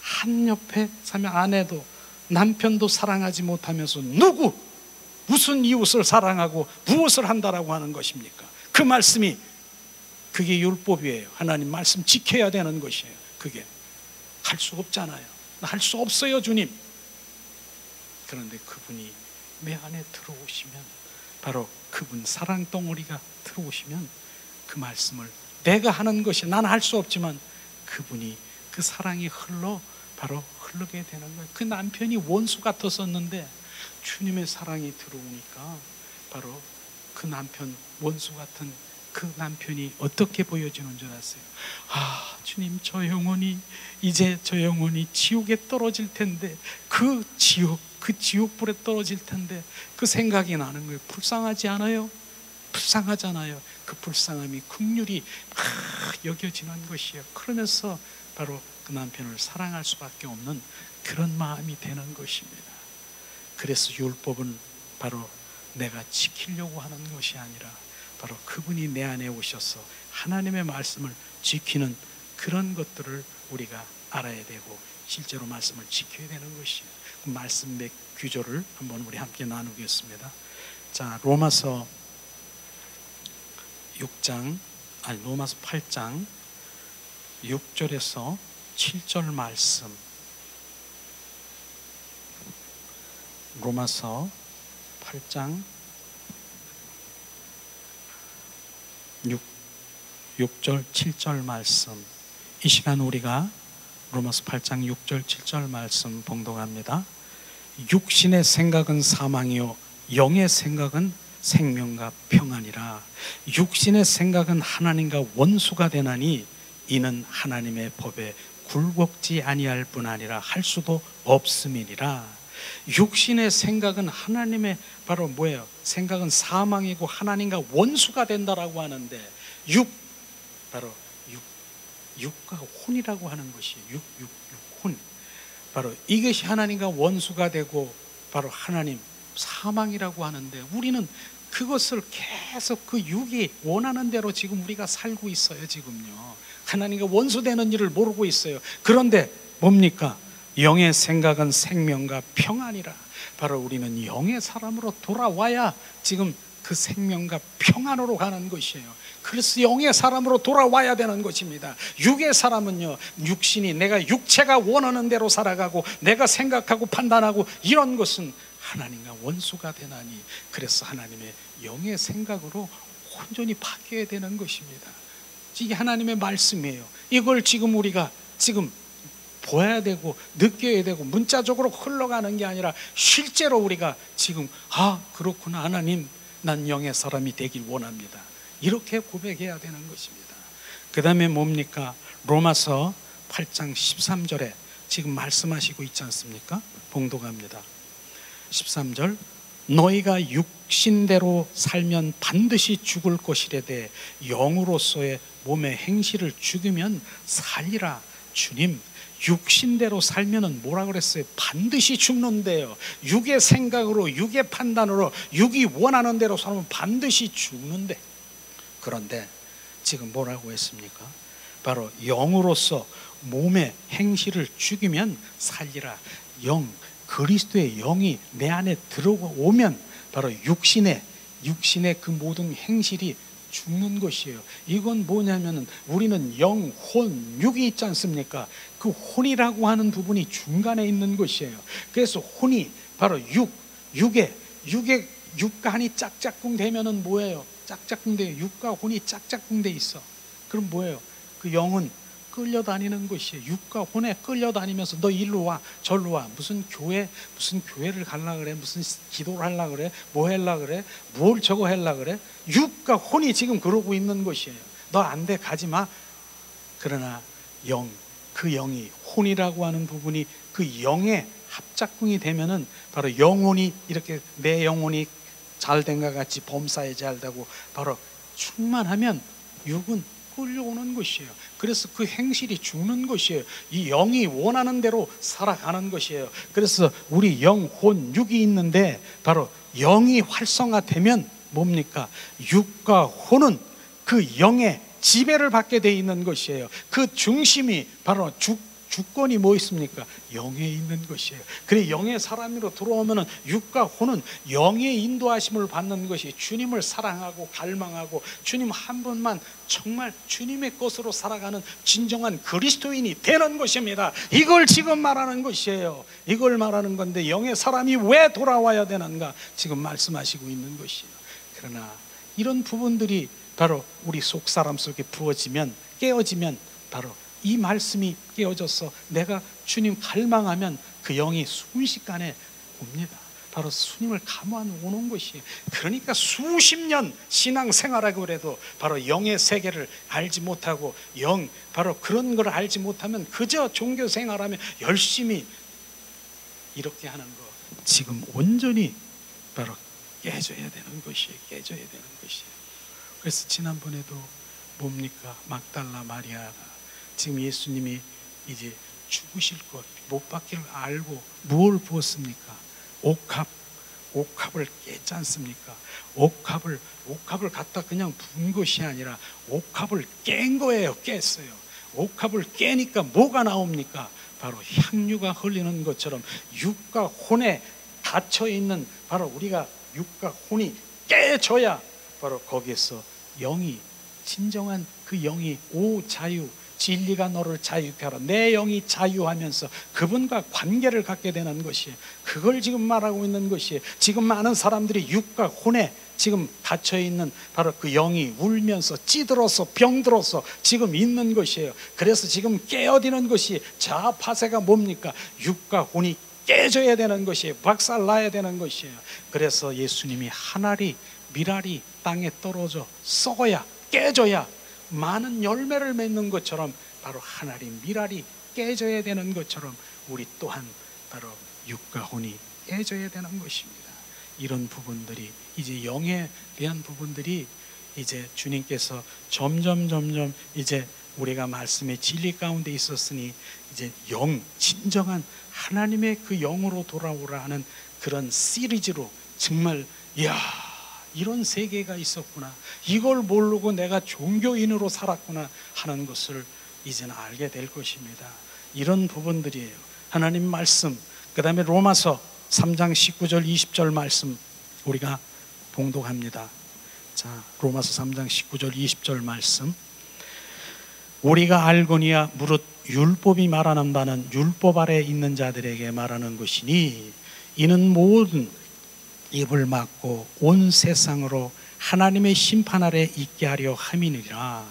한 옆에 사면 아내도 남편도 사랑하지 못하면서 무슨 이웃을 사랑하고 무엇을 한다라고 하는 것입니까? 그 말씀이 그게 율법이에요. 하나님 말씀 지켜야 되는 것이에요. 그게 할 수 없잖아요. 할 수 없어요, 주님. 그런데 그분이 내 안에 들어오시면, 바로 그분 사랑 덩어리가 들어오시면 그 말씀을 내가 하는 것이 나는 할 수 없지만 그분이 그 사랑이 바로 흐르게 되는 거예요. 그 남편이 원수 같았었는데 주님의 사랑이 들어오니까 바로 그 남편, 원수 같은 그 남편이 어떻게 보여지는 줄 아세요? 주님, 저 영혼이 지옥에 떨어질 텐데, 그 지옥불에 떨어질 텐데 그 생각이 나는 거예요. 불쌍하지 않아요? 불쌍하잖아요. 그 불쌍함이 긍휼이 여겨지는 것이에요. 그러면서 바로 그 남편을 사랑할 수밖에 없는 그런 마음이 되는 것입니다. 그래서 율법은 바로 내가 지키려고 하는 것이 아니라 바로 그분이 내 안에 오셔서 하나님의 말씀을 지키는 그런 것들을 우리가 알아야 되고 실제로 말씀을 지켜야 되는 것이에요. 그 말씀 몇 구절을 한번 우리 함께 나누겠습니다. 자, 로마서 8장 6절에서 7절 말씀. 로마서 8장 6절 7절 말씀. 이 시간 우리가 로마서 8장 6절 7절 말씀 봉독합니다. 육신의 생각은 사망이요 영의 생각은 생명과 평안이라. 육신의 생각은 하나님과 원수가 되나니 이는 하나님의 법에 굴복지 아니할 뿐 아니라 할 수도 없음이니라. 육신의 생각은 하나님의 바로 뭐예요? 생각은 사망이고 하나님과 원수가 된다라고 하는데 바로 육과 혼이라고 하는 것이 혼. 바로 이것이 하나님과 원수가 되고 바로 하나님 사망이라고 하는데 우리는 그것을 계속 그 육이 원하는 대로 지금 우리가 살고 있어요. 지금요 하나님과 원수되는 일을 모르고 있어요. 그런데 뭡니까? 영의 생각은 생명과 평안이라. 바로 우리는 영의 사람으로 돌아와야 지금 그 생명과 평안으로 가는 것이에요. 그래서 영의 사람으로 돌아와야 되는 것입니다. 육의 사람은요, 육신이 내가 육체가 원하는 대로 살아가고 내가 생각하고 판단하고 이런 것은 하나님과 원수가 되나니 그래서 하나님의 영의 생각으로 온전히 바뀌어야 되는 것입니다. 이게 하나님의 말씀이에요. 이걸 지금 우리가 지금 보아야 되고 느껴야 되고 문자적으로 흘러가는 게 아니라 실제로 우리가 지금 그렇구나 하나님 난 영의 사람이 되길 원합니다. 이렇게 고백해야 되는 것입니다. 그 다음에 뭡니까? 로마서 8장 13절에 지금 말씀하시고 있지 않습니까? 봉독합니다. 13절 너희가 육신대로 살면 반드시 죽을 것이래되 영으로서의 몸의 행실을 죽이면 살리라. 주님 육신대로 살면은 뭐라 그랬어요? 반드시 죽는데요. 육의 생각으로 육의 판단으로 육이 원하는 대로 살면 반드시 죽는데 그런데 지금 뭐라고 했습니까? 바로 영으로서 몸의 행실을 죽이면 살리라. 그리스도의 영이 내 안에 들어오면 바로 육신의 그 모든 행실이 죽는 것이에요. 이건 뭐냐면은 우리는 영, 혼, 육이 있지 않습니까? 그 혼이라고 하는 부분이 중간에 있는 것이에요. 그래서 혼이 바로 육과 한이 짝짝꿍 되면은 뭐예요? 짝짝꿍 돼요. 육과 혼이 짝짝꿍 돼 있어. 그럼 뭐예요? 그 영은 끌려다니는 것이에요. 육과 혼에 끌려다니면서 너 일로 와 절로 와. 무슨 교회를 가려고 그래? 무슨 기도를 하려고 그래? 뭐 하려고 그래? 뭘 저거 하려고 그래? 육과 혼이 지금 그러고 있는 것이에요. 너 안 돼 가지 마. 그러나 그 영이 혼이라고 하는 부분이 그 영의 합작궁이 되면은 바로 영혼이 이렇게 내 영혼이 잘된 것 같이 범사에 잘되고 바로 충만하면 육은 끌려오는 것이에요. 그래서 그 행실이 죽는 것이에요. 이 영이 원하는 대로 살아가는 것이에요. 그래서 우리 영, 혼, 육이 있는데 바로 영이 활성화되면 뭡니까? 육과 혼은 그 영의 지배를 받게 돼 있는 것이에요. 그 중심이 바로 주권이 뭐 있습니까? 영에 있는 것이에요. 그래 영의 사람으로 들어오면은 육과 혼은 영의 인도하심을 받는 것이 주님을 사랑하고 갈망하고 주님 한 분만 정말 주님의 것으로 살아가는 진정한 그리스도인이 되는 것입니다. 이걸 지금 말하는 것이에요. 이걸 말하는 건데 영의 사람이 왜 돌아와야 되는가? 지금 말씀하시고 있는 것이에요. 그러나 이런 부분들이 바로 우리 속 사람 속에 부어지면 깨어지면 바로 이 말씀이 깨어져서 내가 주님 갈망하면 그 영이 순식간에 옵니다. 바로 주님을 감화하는 오는 것이에요. 그러니까 수십 년 신앙생활하고 그래도 바로 영의 세계를 알지 못하고 바로 그런 걸 알지 못하면 그저 종교생활하면 열심히 이렇게 하는 거 지금 온전히 바로 깨져야 되는 것이에요. 깨져야 되는 것이에요. 그래서 지난번에도 뭡니까? 막달라 마리아가 지금 예수님이 이제 죽으실 것, 못 박기를 알고 무엇을 부었습니까? 옥합을 깼지 않습니까? 옥합을 갖다 그냥 부은 것이 아니라 옥합을 깬 거예요. 깼어요. 옥합을 깨니까 뭐가 나옵니까? 바로 향유가 흘리는 것처럼 육과 혼에 닫혀 있는 바로 우리가 육과 혼이 깨져야 바로 거기에서 영이, 진정한 그 영이, 오 자유, 진리가 너를 자유케 하라, 내 영이 자유하면서 그분과 관계를 갖게 되는 것이에요. 그걸 지금 말하고 있는 것이에요. 지금 많은 사람들이 육과 혼에 지금 갇혀있는 바로 그 영이 울면서 찌들어서 병들어서 지금 있는 것이에요. 그래서 지금 깨어지는 것이 자아파세가 뭡니까? 육과 혼이 깨져야 되는 것이에요. 박살나야 되는 것이에요. 그래서 예수님이 한 알이 밀알이 땅에 떨어져 썩어야, 깨져야 많은 열매를 맺는 것처럼, 바로 한 알이 밀알이 깨져야 되는 것처럼 우리 또한 바로 육과 혼이 깨져야 되는 것입니다. 이런 부분들이 이제 영에 대한 부분들이 이제 주님께서 점점 이제 우리가 말씀의 진리 가운데 있었으니 이제 영, 진정한 하나님의 그 영으로 돌아오라 하는 그런 시리즈로 정말, 이야, 이런 세계가 있었구나, 이걸 모르고 내가 종교인으로 살았구나 하는 것을 이제는 알게 될 것입니다. 이런 부분들이에요. 하나님 말씀, 그 다음에 로마서 3장 19절 20절 말씀 우리가 봉독합니다. 자, 로마서 3장 19절 20절 말씀. 우리가 알거니와 무릇 율법이 말하는 바는 율법 아래 있는 자들에게 말하는 것이니 이는 모든 입을 막고 온 세상으로 하나님의 심판 아래 있게 하려 함이니라.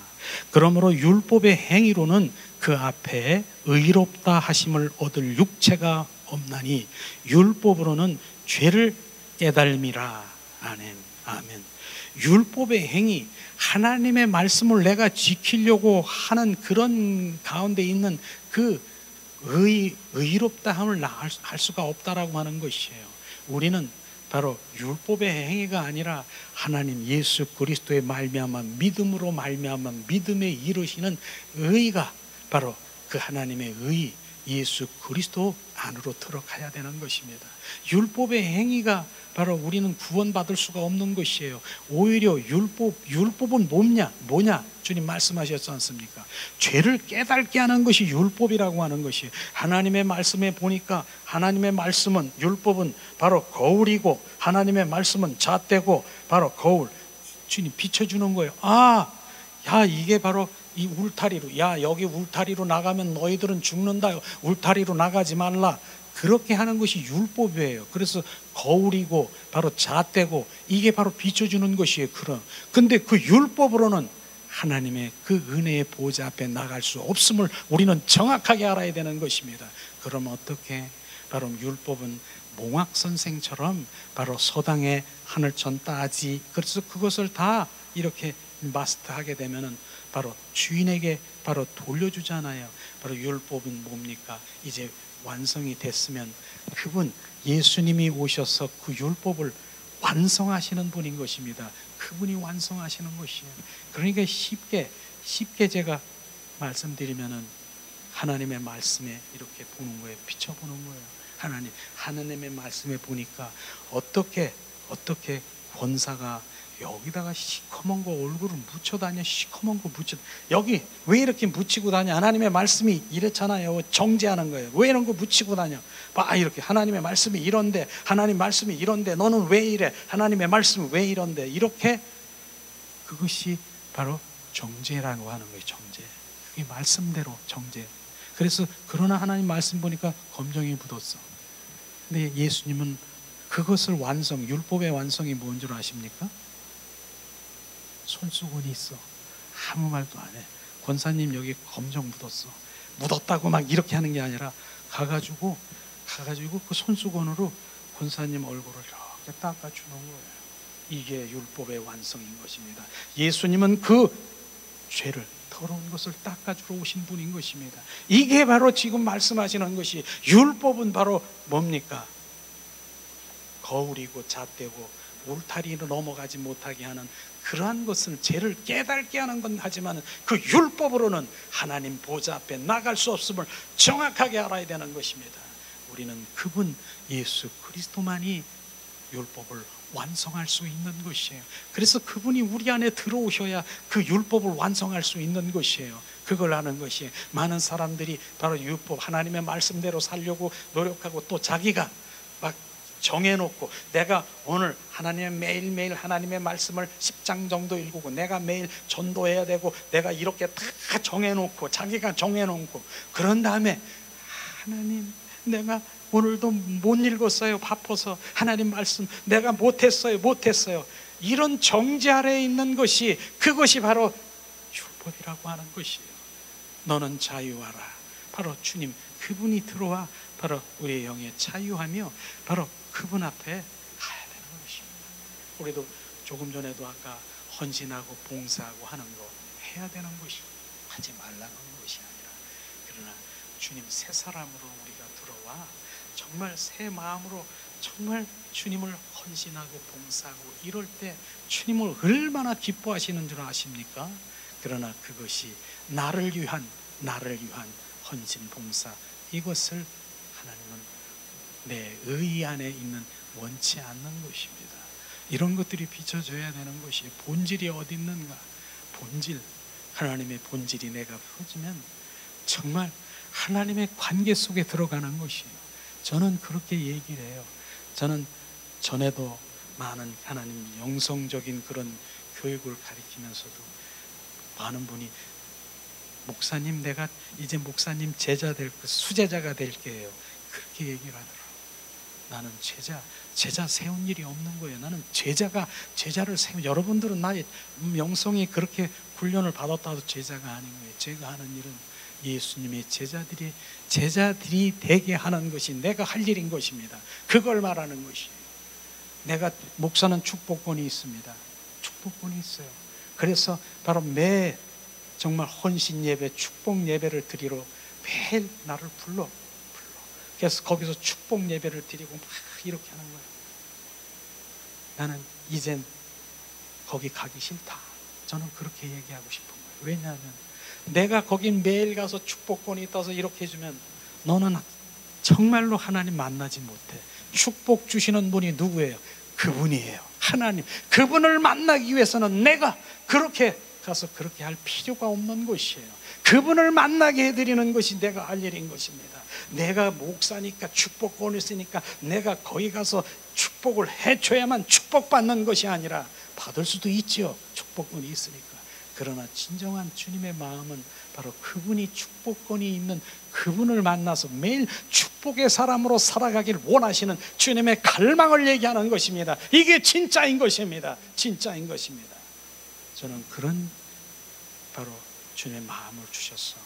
그러므로 율법의 행위로는 그 앞에 의롭다 하심을 얻을 육체가 없나니 율법으로는 죄를 깨달음이라. 아멘. 율법의 행위, 하나님의 말씀을 내가 지키려고 하는 그런 가운데 있는 그 의롭다함을 알 수가 없다라고 하는 것이에요. 우리는 바로 율법의 행위가 아니라 하나님 예수 그리스도의 말미암아 믿음으로 말미암아 믿음에 이르시는 의가 바로 그 하나님의 의 예수 그리스도 안으로 들어가야 되는 것입니다. 율법의 행위가 바로 우리는 구원받을 수가 없는 것이에요. 오히려 율법은 뭐냐? 주님 말씀하셨지 않습니까? 죄를 깨닫게 하는 것이 율법이라고 하는 것이에요. 하나님의 말씀에 보니까 하나님의 말씀은, 율법은 바로 거울이고 하나님의 말씀은 잣대고 바로 거울, 주님 비춰주는 거예요. 야, 이게 바로 이 울타리로, 야, 여기 울타리로 나가면 너희들은 죽는다, 울타리로 나가지 말라, 그렇게 하는 것이 율법이에요. 그래서 거울이고 바로 잣대고 이게 바로 비춰주는 것이에요. 근데 그 율법으로는 하나님의 그 은혜의 보좌 앞에 나갈 수 없음을 우리는 정확하게 알아야 되는 것입니다. 그럼 어떻게? 바로 율법은 몽학 선생처럼 바로 서당에 하늘천 따지, 그래서 그것을 다 이렇게 마스터하게 되면은 바로 주인에게 바로 돌려주잖아요. 바로 율법은 뭡니까? 이제 완성이 됐으면 그분 예수님이 오셔서 그 율법을 완성하시는 분인 것입니다. 그분이 완성하시는 것이에요. 그러니까 쉽게 제가 말씀드리면은 하나님의 말씀에 이렇게 보는 거예요. 비춰보는 거예요. 하나님의 말씀에 보니까 어떻게 권사가 여기다가 시커먼 거 얼굴을 묻혀 다녀, 시커먼 거 묻혀, 여기 왜 이렇게 묻히고 다녀? 하나님의 말씀이 이렇잖아요. 정죄하는 거예요. 왜 이런 거 묻히고 다녀? 봐, 이렇게 하나님의 말씀이 이런데, 하나님 말씀이 이런데 너는 왜 이래? 하나님의 말씀이 왜 이런데? 이렇게, 그것이 바로 정죄라고 하는 거예요. 정죄. 그게 말씀대로 정죄. 그래서 그러나 하나님 말씀 보니까 검정이 묻었어. 근데 예수님은 그것을 율법의 완성이 뭔 줄 아십니까? 손수건이 있어. 아무 말도 안 해. 권사님 여기 검정 묻었다고 막 이렇게 하는 게 아니라 가가지고 그 손수건으로 권사님 얼굴을 이렇게 닦아주는 거예요. 이게 율법의 완성인 것입니다. 예수님은 그 죄를, 더러운 것을 닦아주러 오신 분인 것입니다. 이게 바로 지금 말씀하시는 것이, 율법은 바로 뭡니까? 거울이고 잣대고 울타리로 넘어가지 못하게 하는 그러한 것은 죄를 깨닫게 하는 건 하지만 그 율법으로는 하나님 보좌 앞에 나갈 수 없음을 정확하게 알아야 되는 것입니다. 우리는 그분 예수 그리스도만이 율법을 완성할 수 있는 것이에요. 그래서 그분이 우리 안에 들어오셔야 그 율법을 완성할 수 있는 것이에요. 그걸 아는 것이 많은 사람들이 바로 율법 하나님의 말씀대로 살려고 노력하고 또 자기가 막 정해놓고 내가 오늘 하나님의 매일매일 하나님의 말씀을 10장 정도 읽고 내가 매일 전도해야 되고 내가 이렇게 다 정해놓고 자기가 정해놓고 그런 다음에 하나님 내가 오늘도 못 읽었어요. 바빠서 하나님 말씀 내가 못했어요. 이런 정죄 아래에 있는 것이 그것이 바로 율법이라고 하는 것이에요. 너는 자유하라. 바로 주님 그분이 들어와 바로 우리의 영에 자유하며 바로 그분 앞에 가야 되는 것입니다. 우리도 조금 전에도 아까 헌신하고 봉사하고 하는 거 해야 되는 것이 하지 말라는 것이 아니라 그러나 주님 새 사람으로 우리가 들어와 정말 새 마음으로 정말 주님을 헌신하고 봉사하고 이럴 때 주님을 얼마나 기뻐하시는 줄 아십니까? 그러나 그것이 나를 위한 헌신 봉사 이것을 하나님은 내 의 안에 있는 원치 않는 것입니다. 이런 것들이 비춰져야 되는 것이 본질이 어디 있는가? 본질 하나님의 본질이 내가 퍼지면 정말 하나님의 관계 속에 들어가는 것이에요. 저는 그렇게 얘기를 해요. 저는 전에도 많은 하나님 영성적인 그런 교육을 가르치면서도 많은 분이 목사님 내가 이제 목사님 제자 될 수제자가 될게요. 그렇게 얘기를 하더라고요. 나는 제자 세운 일이 없는 거예요. 나는 제자를 세운 여러분들은 나의 영성이 그렇게 훈련을 받았다도 제자가 아닌 거예요. 제가 하는 일은 예수님의 제자들이 되게 하는 것이 내가 할 일인 것입니다. 그걸 말하는 것이에요. 내가 목사는 축복권이 있습니다. 축복권이 있어요. 그래서 바로 정말 헌신 예배, 축복 예배를 드리러 매일 나를 불러. 그래서 거기서 축복 예배를 드리고 막 이렇게 하는 거예요. 나는 이젠 거기 가기 싫다. 저는 그렇게 얘기하고 싶은 거예요. 왜냐하면 내가 거기 매일 가서 축복권이 있다서 이렇게 해주면 너는 정말로 하나님 만나지 못해. 축복 주시는 분이 누구예요? 그분이에요. 하나님. 그분을 만나기 위해서는 내가 그렇게 가서 그렇게 할 필요가 없는 것이에요. 그분을 만나게 해드리는 것이 내가 할 일인 것입니다. 내가 목사니까 축복권이 있으니까 내가 거기 가서 축복을 해줘야만 축복받는 것이 아니라 받을 수도 있죠. 축복권이 있으니까. 그러나 진정한 주님의 마음은 바로 그분이 축복권이 있는 그분을 만나서 매일 축복의 사람으로 살아가길 원하시는 주님의 갈망을 얘기하는 것입니다. 이게 진짜인 것입니다. 진짜인 것입니다. 저는 그런 바로 주님의 마음을 주셔서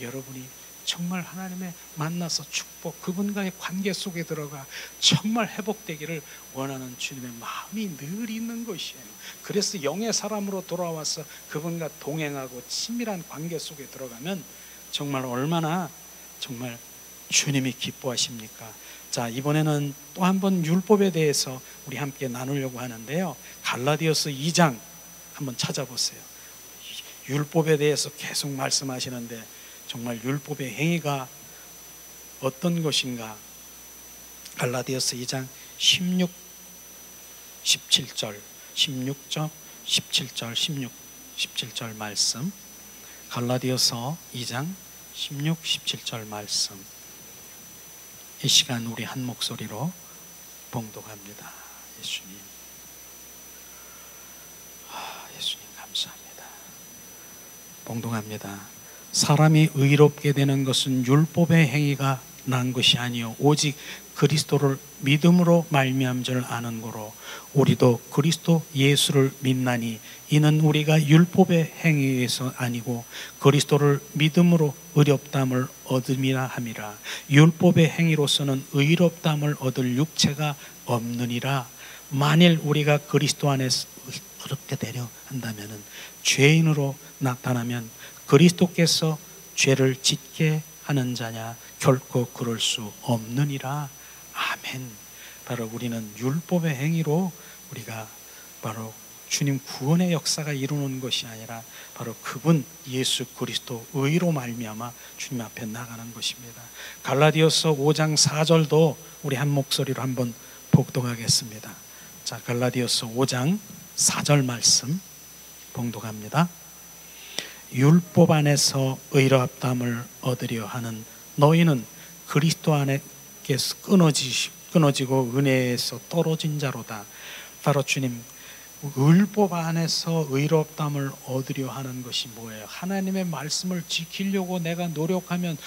여러분이 정말 하나님의 만나서 축복 그분과의 관계 속에 들어가 정말 회복되기를 원하는 주님의 마음이 늘 있는 것이에요. 그래서 영의 사람으로 돌아와서 그분과 동행하고 친밀한 관계 속에 들어가면 정말 얼마나 정말 주님이 기뻐하십니까? 자, 이번에는 또 한 번 율법에 대해서 우리 함께 나누려고 하는데요. 갈라디아서 2장 한번 찾아보세요. 율법에 대해서 계속 말씀하시는데 정말 율법의 행위가 어떤 것인가? 갈라디아서 2장 16, 17절 16절, 17절, 17절 말씀 갈라디아서 2장 16, 17절 말씀 이 시간 우리 한 목소리로 봉독합니다. 예수님 예수님 감사합니다. 봉독합니다. 사람이 의롭게 되는 것은 율법의 행위가 난 것이 아니요 오직 그리스도를 믿음으로 말미암은 줄 아는 거로 우리도 그리스도 예수를 믿나니 이는 우리가 율법의 행위에서 아니고 그리스도를 믿음으로 의롭다함을 얻음이라 함이라. 율법의 행위로서는 의롭다함을 얻을 육체가 없느니라. 만일 우리가 그리스도 안에서 의롭게 되려 한다면 죄인으로 나타나면 그리스도께서 죄를 짓게 하는 자냐? 결코 그럴 수 없느니라. 아멘. 바로 우리는 율법의 행위로 우리가 바로 주님 구원의 역사가 이루는 것이 아니라 바로 그분 예수 그리스도 의로 말미암아 주님 앞에 나가는 것입니다. 갈라디아서 5장 4절도 우리 한 목소리로 한번 봉독하겠습니다. 자, 갈라디아서 5장 4절 말씀 봉독합니다. 율법 안에서 의롭다함을 얻으려 하는 너희는 그리스도 안에서 끊어지고 은혜에서 떨어진 자로다. 바로 주님 율법 안에서 의롭다함을 얻으려 하는 것이 뭐예요? 하나님의 말씀을 지키려고 내가 노력하는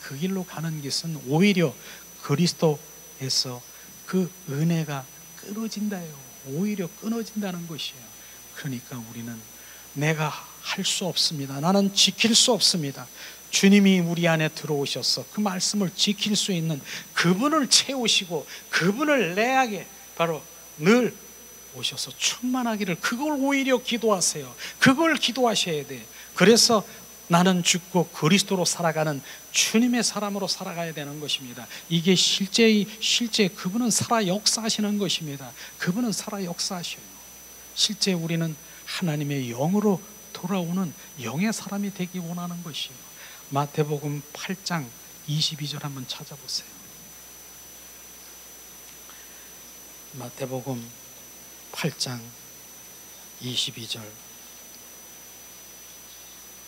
그 길로 가는 것은 오히려 그리스도에서 그 은혜가 끊어진다요. 오히려 끊어진다는 것이에요. 그러니까 우리는 내가 할 수 없습니다. 나는 지킬 수 없습니다. 주님이 우리 안에 들어오셔서 그 말씀을 지킬 수 있는 그분을 채우시고 그분을 내 안에 바로 늘 오셔서 충만하기를, 그걸 오히려 기도하세요. 그걸 기도하셔야 돼. 그래서 나는 죽고 그리스도로 살아가는 주님의 사람으로 살아가야 되는 것입니다. 이게 실제 그분은 살아 역사하시는 것입니다. 그분은 살아 역사하셔요. 실제 우리는 하나님의 영으로 돌아오는 영의 사람이 되기 원하는 것이에요. 마태복음 8장 22절 한번 찾아보세요. 마태복음 8장 22절.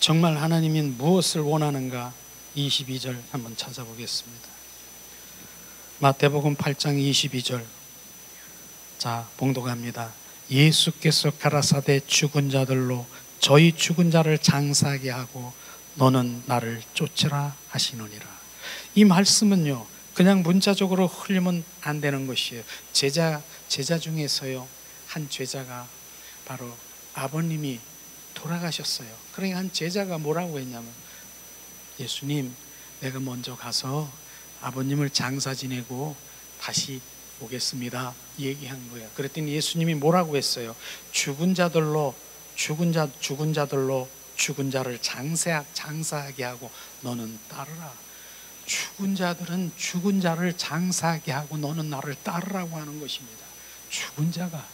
정말 하나님이 무엇을 원하는가? 22절 한번 찾아보겠습니다. 마태복음 8장 22절. 자, 봉독합니다. 예수께서 가라사대 죽은 자들로 저희 죽은 자를 장사하게 하고 너는 나를 쫓으라 하시느니라. 이 말씀은요, 그냥 문자적으로 흘리면 안 되는 것이에요. 제자 중에서요, 한 제자가 바로 아버님이 돌아가셨어요. 그러니까 한 제자가 뭐라고 했냐면, 예수님, 내가 먼저 가서 아버님을 장사 지내고 다시 오겠습니다 얘기한 거예요. 그랬더니 예수님이 뭐라고 했어요? 죽은 자들로 죽은 자를 장사하게 하고 너는 따르라. 죽은 자들은 죽은 자를 장사하게 하고 너는 나를 따르라고 하는 것입니다. 죽은 자가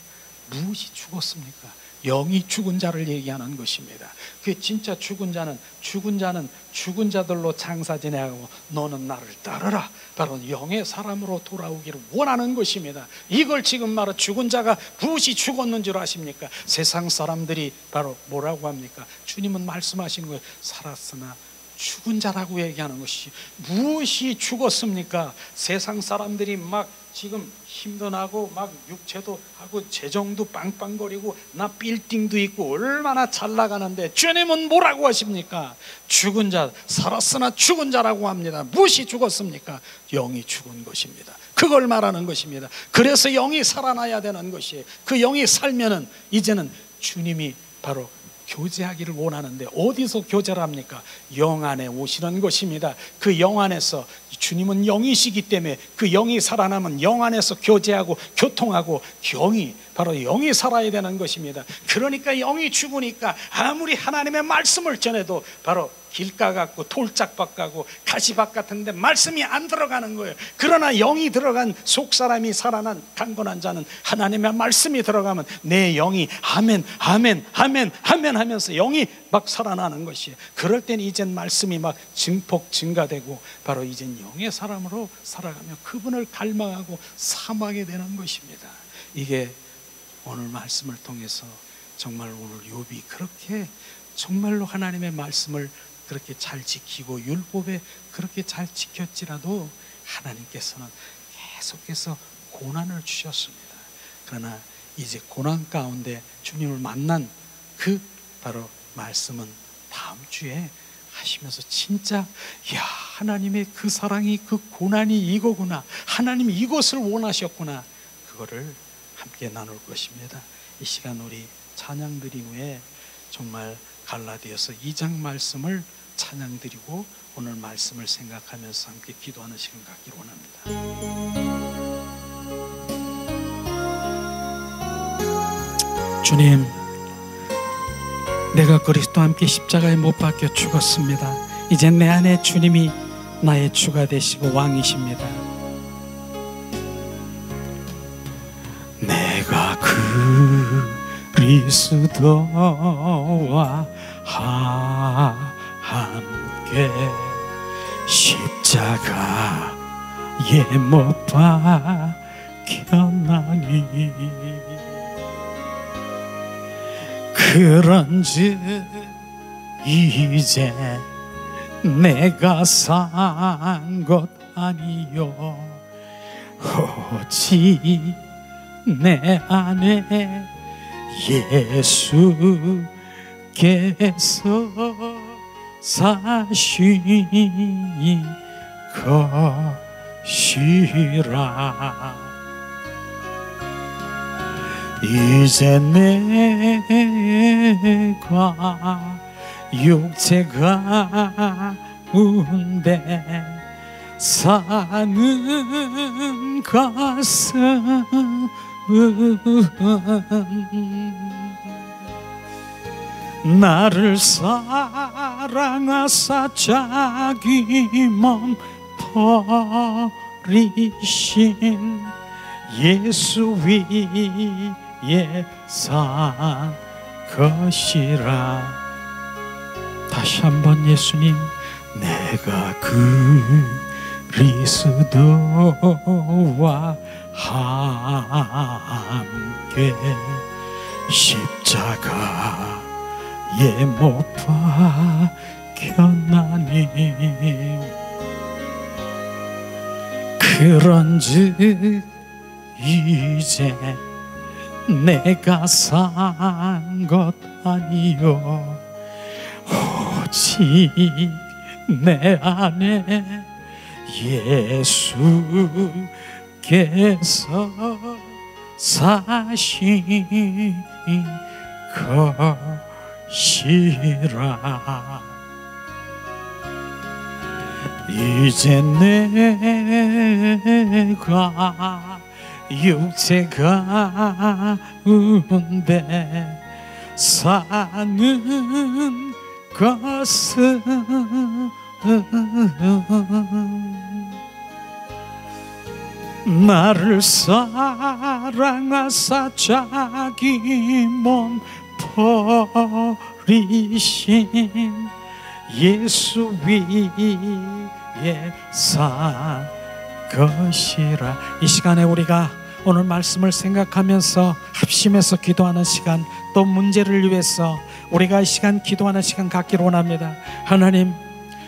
무엇이 죽었습니까? 영이 죽은 자를 얘기하는 것입니다. 그 진짜 죽은 자는 죽은 자들로 장사 지내고 너는 나를 따르라. 바로 영의 사람으로 돌아오기를 원하는 것입니다. 이걸 지금 말해 죽은 자가 무엇이 죽었는 줄 아십니까? 세상 사람들이 바로 뭐라고 합니까? 주님은 말씀하신 거예요. 살았으나 죽은 자라고 얘기하는 것이 무엇이 죽었습니까? 세상 사람들이 막 지금 힘도 나고 막 육체도 하고 재정도 빵빵거리고 나 빌딩도 있고 얼마나 잘 나가는데 주님은 뭐라고 하십니까? 죽은 자, 살았으나 죽은 자라고 합니다. 무엇이 죽었습니까? 영이 죽은 것입니다. 그걸 말하는 것입니다. 그래서 영이 살아나야 되는 것이에요. 그 영이 살면은 이제는 주님이 바로 교제하기를 원하는데 어디서 교제를 합니까? 영 안에 오시는 것입니다. 그 영 안에서, 주님은 영이시기 때문에 그 영이 살아나면 영 안에서 교제하고 교통하고 바로 영이 살아야 되는 것입니다. 그러니까 영이 죽으니까 아무리 하나님의 말씀을 전해도 바로 길가 같고 돌짝밭 같고 가시밭 같은데 말씀이 안 들어가는 거예요. 그러나 영이 들어간 속사람이 살아난 강건한 자는 하나님의 말씀이 들어가면 내 영이 아멘 아멘 아멘 아멘 하면서 영이 막 살아나는 것이에요. 그럴 때는 이젠 말씀이 막 증폭 증가되고 바로 이젠 영의 사람으로 살아가며 그분을 갈망하고 사모하게 되는 것입니다. 이게 오늘 말씀을 통해서 정말 오늘 욥이 그렇게 정말로 하나님의 말씀을 그렇게 잘 지키고 율법에 그렇게 잘 지켰지라도 하나님께서는 계속해서 고난을 주셨습니다. 그러나 이제 고난 가운데 주님을 만난 그 바로 말씀은 다음 주에 하시면서 진짜 야, 하나님의 그 사랑이, 그 고난이 이거구나, 하나님이 이것을 원하셨구나, 그거를 함께 나눌 것입니다. 이 시간 우리 찬양 드린 후에 정말 갈라디아서 2장 말씀을 찬양 드리고 오늘 말씀을 생각하면서 함께 기도하는 시간 갖기를 원합니다. 주님, 내가 그리스도와 함께 십자가에 못 박혀 죽었습니다. 이제 내 안에 주님이 나의 주가 되시고 왕이십니다. 그리스도와 함께 십자가에 못 박혔나니 그런즉 이제 내가 산 것 아니요 오직 내 안에 예수께서 사신 것이라. 이제 내가 육체가 운데 사는 것은 나를 사랑하사 자기 몸 버리신 예수 위에 산 것이라. 다시 한번 예수님, 내가 그리스도와 함께 십자가에 못 박혔나니 그런즉 이제 내가 산 것 아니요 오직 내 안에 예수께서 사신 것이라. 이제 내가 육체가 운데 사는 것은 나를 사랑하사 자기 몸 버리신 예수 위에 산 것이라. 이 시간에 우리가 오늘 말씀을 생각하면서 합심해서 기도하는 시간, 또 문제를 위해서 우리가 이 시간 기도하는 시간 갖기를 원합니다. 하나님,